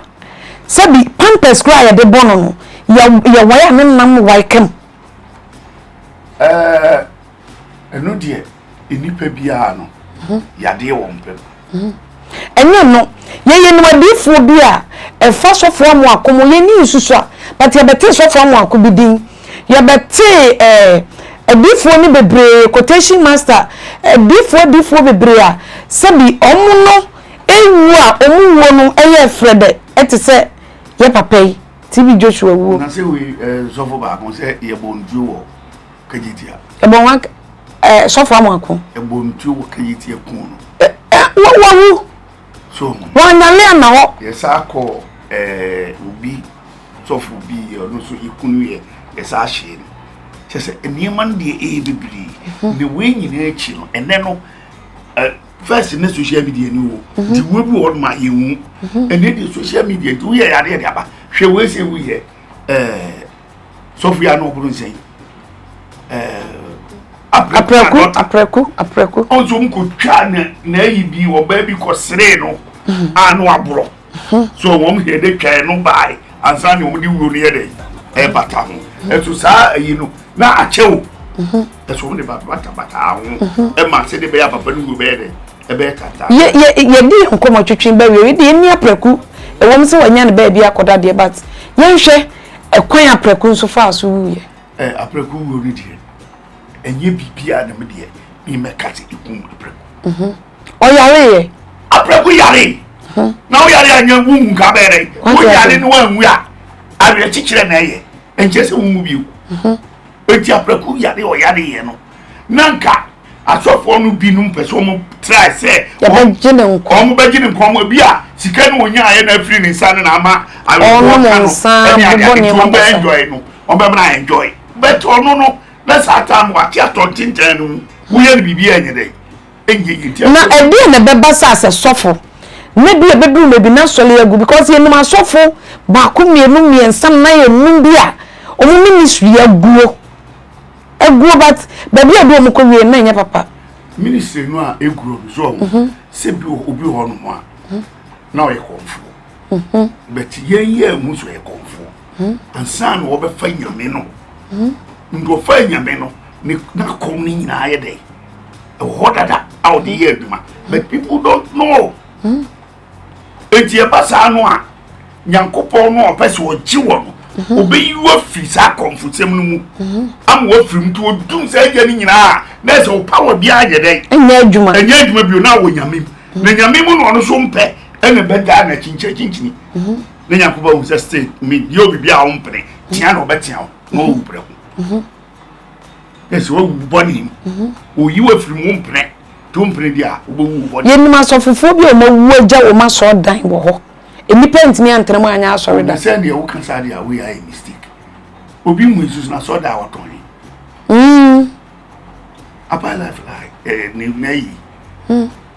sabi pampers kra ya de bono no ya waya nenam waikem eno de enipa bia no ya de wo mpem enye no ye no adifo bi a e fa sofo amu akomo ye ni nsusu a but ya bete sofo amu akobidin ya bete adifo ni bebre quotation master adifo bebre a sabi omu no ewu a omu wo no eye frede etise ye papai TV Joshua wu na se we sofo ba kon se ye bonju wo kajitia e bon wa sofo amu akon e bonju wo kajitia kun no wo so wa na le na ho yes akọ obi sofo bi no so ikunu ye yes a hye ni chese eniema de bibiri ne we nyina echi no ene no first in social media ni wo di we bi won ma yewu ene di social media di we ya de aba hwe we se we ye Sofia no buru nsen apreku onzo mko twa na yi bi wo ba bi ko sere no anu abro so won he de twa no bai ansa ni won di wuro ne de bata ho etu sa yi no na achewo eso won de bata ho ma se de be ya papa no be de ebe tata ye di nkomo twetwen ba we de ni apreku e won se wanya ne ba bi akoda de but ye nhwe ekwan apreku nso fa so wuye apreku wo ni de enye bibia na me de mi mekati ikum apreku o yare ye apreku yare na o yare anya wu nka bere o yare no anwu a awe chichire na ye enje se wu mu bi eti apreku yare o yare ye no nanka asofo no bi no pese mo try say ya be gine nko mo be gine nko mo bi a sika no onya aye na free ni san na ama awe no nsa bo ne mo enjoy no o be na enjoy but ono no let's atam wa ti atontinten no wo ye bibi enye dey enye yiti na ebe na beba sa sofo na bi ebedu mebi na sole yagu because ye no asofo ba ko mienu miensam na ye num bia o mu ministry yaguo but baby adu o mu ko wie na nya papa ministry no a eguro so se bi obi ho no a na o ye konfo but ye mu so ye konfo ansa no wo be fa nyame no ndo fa nyame no ni na kom ni nyina ye dey ho dada out the year but people don't know enti e basa no a nyankopon no opese o jiwo no obeyi wo free sa konfutem no mu am wo free mtu odum sa agya ni nyina na se o power bia age dey enya adwuma bio na wo nyame na nyame mu no no so mpe ene bega na chinchini na nyankopon wo state me yo bibia wo mpre tia no betia no wo mpre eso wo boni o yi wo free mu mpre to mpre dia wo wo boni ye nima sofofo bi o ma wu agya o ma so dan wo ho enipa ntimi antrem anya asori da say dey wo kan say dey we are a mistake obi mu Jesus na so da waton apa life like ni nayi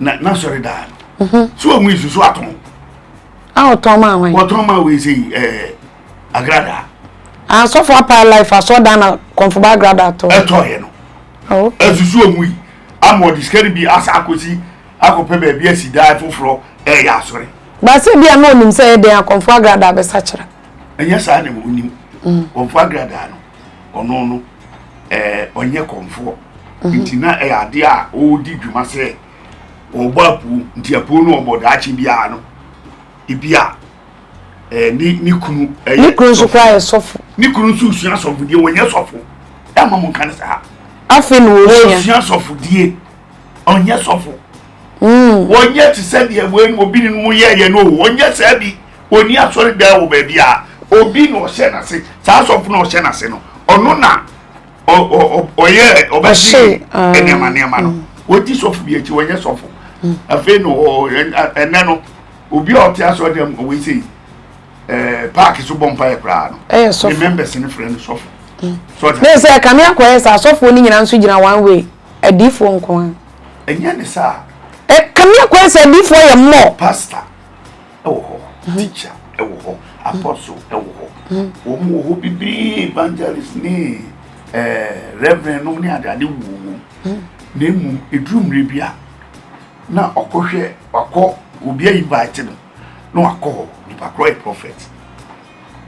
na sorry da so mu Jesus waton waton ma wan waton ma we say agrada so for apa life so da na konfuba agrada to ye no oh azuzu omu yi amodi skeri bi asa akosi akope ba bi asida foforo ya asori ba se bia na onim se dey akonfo agrada be sachira enya sa na onim konfo agrada no ono no onye konfo nti na e ade a o di dwuma se o bapu nti apu no oboda achi bia no ibia ni kunu ni kunu so kwa sofu ni kunu so sua sofu die wonye sofu e ma mo kan sa afi no wo sua sofu die onye sofu wonye ti se de we ni obi ni mu ye no wonye se bi oni asori da wo ba bia obi no hye na se sa sofu no hye na se no ono na oye obasi enema no wodi sofu bi echi wonye sofu afi no enano obi o ti aso dem we say park so bompa e kra no sofu members ni friend sofu so me say kame akoye sa sofu ni nyina nso gina one way adifo nko enya ne sa kame akoye sa adifo ye mo pastor ewo teacher ewo apostle ewo wo mu ho bibi evangelist ni reverend no ni ade wo na mu edrumre bia na okohwe akọ obi invite no akọ ni pakro prophet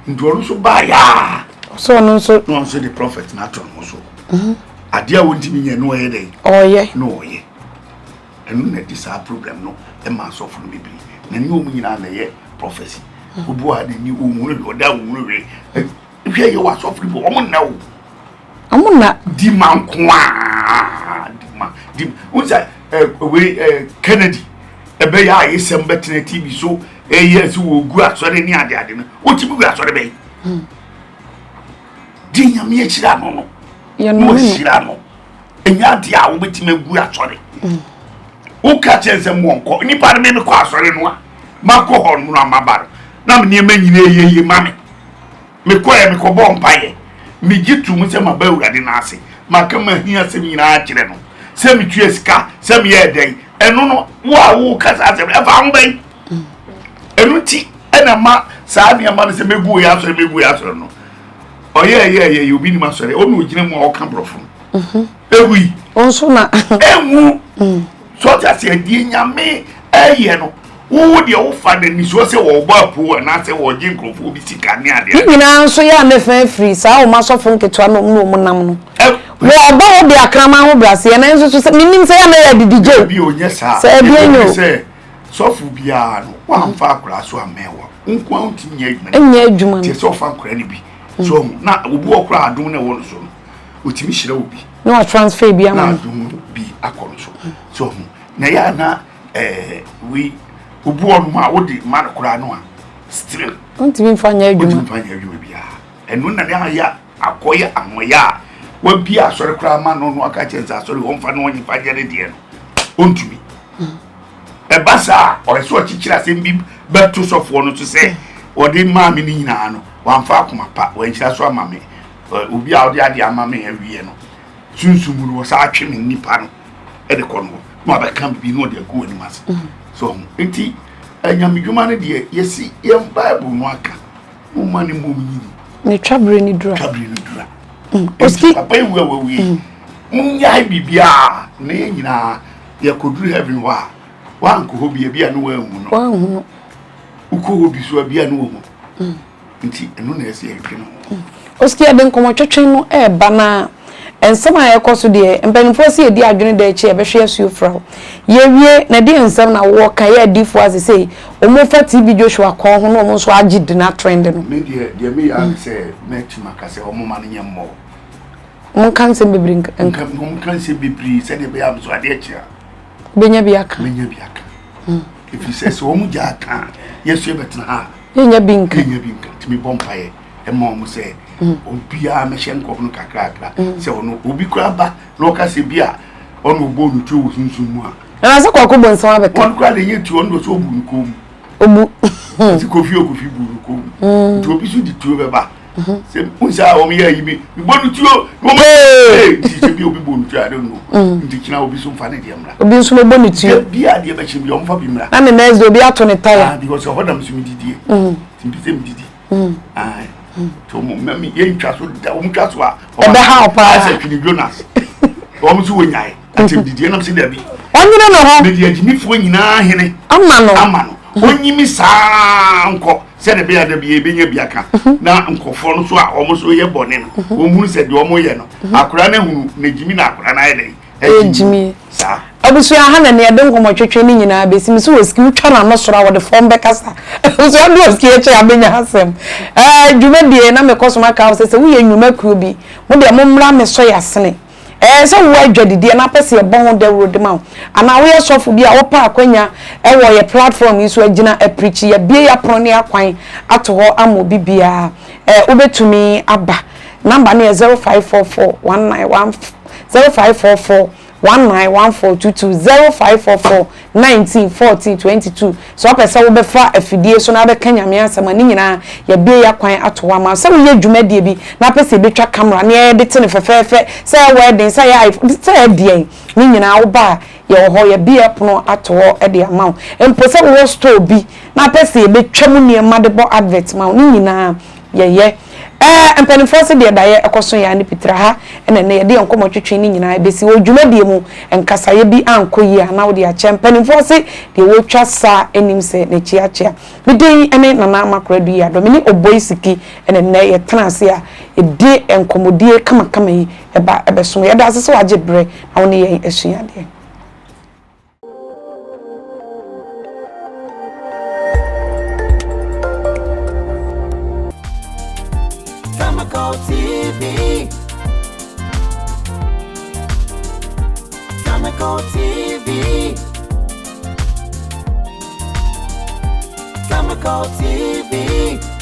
ndoro so ba ya so no so the prophet na to no so ade a wonti mi nye no ye dey oye no oye enu na dis problem no e ma so fun bibi na ni omu nyina na ye prophecy obu ade ni omu no oda omu we hwe ye wa so fun bi omu na wo omu na di man kwa di unsa we Kennedy ebe ya yesem betene TV so yes wo gu asore ni ade no o ti gu asore be di nyame e chira no ye no chira no enya de a wo betime gu asore o ka chensem wonko ni pa me ko asore no a mako hon no amabar na me niam nyine yeye mame me ko ye me ko bo mpaye me gitu mu se ma ba urade na ase maka ma hia se nyina a kire no se me tue sika se me ye den eno no wo kasa se e fa ho ben enu ti ena ma saa ne ma se megu ya so no oye obi ni ma sore o no gina mu o ka brofo ewi onso na emu so ta se die nyame eye no wo de wo fa de ni so se wo ba pu na se wo gin krofo bi sika ne ade nyina nso ya ne fa free saa o ma sofo nketo no mu nam no wo ba wo de akrama ho brase na nso so minim se ya na ya didije bi onye saa se bi no se sofu bia no wa mfa akura so amewa nkwa untinye adwuma ti so fa akura ni bi so na obu okura adum na wo so otimi hira obi no transfer bia na adum bi akoro so na ya na we obu onu ma wo di man kura no a still untimi mfa nya adwuma bia enu na ya akoya anwoya wa bia asore kura ma no aka chenza asore wo mfa no onyi fa jere de no ontumi ebasa o so chichira se mbi beto sofo no to say odi maami ni nyina no wamfa akoma pa wanchira so amame obi a odi ade amame awie no sunsumuru wo sa atwe me nipa no e de kono no abeka bi no de go ani mas so enti anyamedwuma no de yesi yem bible no aka mo mani mo nyini ne trabre ni dura oski papa ewu munya bibia na nyina ye koduru heaven wa nko hobi bia no wa hu no uko hobi so bia no hu nti eno na ese yetwe no oski ade nkomo twetwe no e ba na ensem a yekoso de empanifo se edi adwene da echi ebehwe asu fra ye wie na de ensem na wo kan ye adifo asese omofa TV Joshua ko ho no omo so agide na trend no me de me ya se mechi makase omo ma no nyemmo mon kan se bibri nka mon kan se bibri se de be am so ade echi a benya biaka if you say so omo ja kan yesu ebetna ha yenya binka timi bompaye e mo mo se obia me hye nkọ no kakra se ono obi kura ba na oka se bia ono obo no tu sunsun mu a na se kwako bonsan abeka ono kura de yetu ono so obu nko obu ti kofi bu nko tu obi su di tu be ba se unsa o mi ya yibi bonu tu o mo ti se bi obi bonu tu ade no ndi kina obi so mfa ne de mra obi so bonu tu bia de ba chi bi o mfa bi mra na me next obi ato ne tire because of them so mi didie ti bi didi ai to mo mami ye ntwa so da o mtwa so a e be ha opa ase twini Jonas o mo so wonyae atem didi na mse da bi onyine no ho me di agimifo nyina hene ama no onyimi saa nko se de be ya da bi ebenya bi aka na nkofo no so a o mo so ye bone no o mu se de o mo ye no akura na hunu na gimi na akura na ye ejimi sa abusu ya hana ne yɛde nkɔmɔ twetwe ni nyinaa besi mi so wɔ ski twa na no soro a wɔde fɔm bɛkasa so ɔde wɔ ski eche abenya hasɛm dwumadie na me kɔsoma ka sɛ sɛ woyɛ nnwuma kuo bi mo de mo mmra me so yasene sɛ wo adwadidie na pɛsɛ yɛbɔ ho dawuro de ma wo ana woyɛ sɔfo bi a wopa akwanya ɛwɔ yɛ platform yi so agina aprichi yɛ bie ya prone akwan ato hɔ amo bibia wobetumi aba number ne 0544 191 0544 191422 0544 191422 so opese wo befa afidie so na be kanyame asema ni nyina ya bie ya kwan atowa ma se wo ye dwumadie bi na pese betwa camera na ye de tene fefefe se wedding se ya se die ni nyina wo ba ye ho ye bie pono atowo e de ama empo se wo store bi na pese betwa mu niema de bo advert ma ni nyina ye empanifo se de daye ekoso ya ni pitra ha ene ne de enkomo twetwe ni nyina ebesi wo dwumadie mu enkasaye bi ankoyi ana wo de a empanifo se de wo twa sa enim se ne chiachia bidin ene nana makradu ya do meni oboisiki ene ne ye transe a edi enkomodie kama yi eba ebeso ye da se waje bre na wo ne ye esuade TV. Comical TV. Comical TV.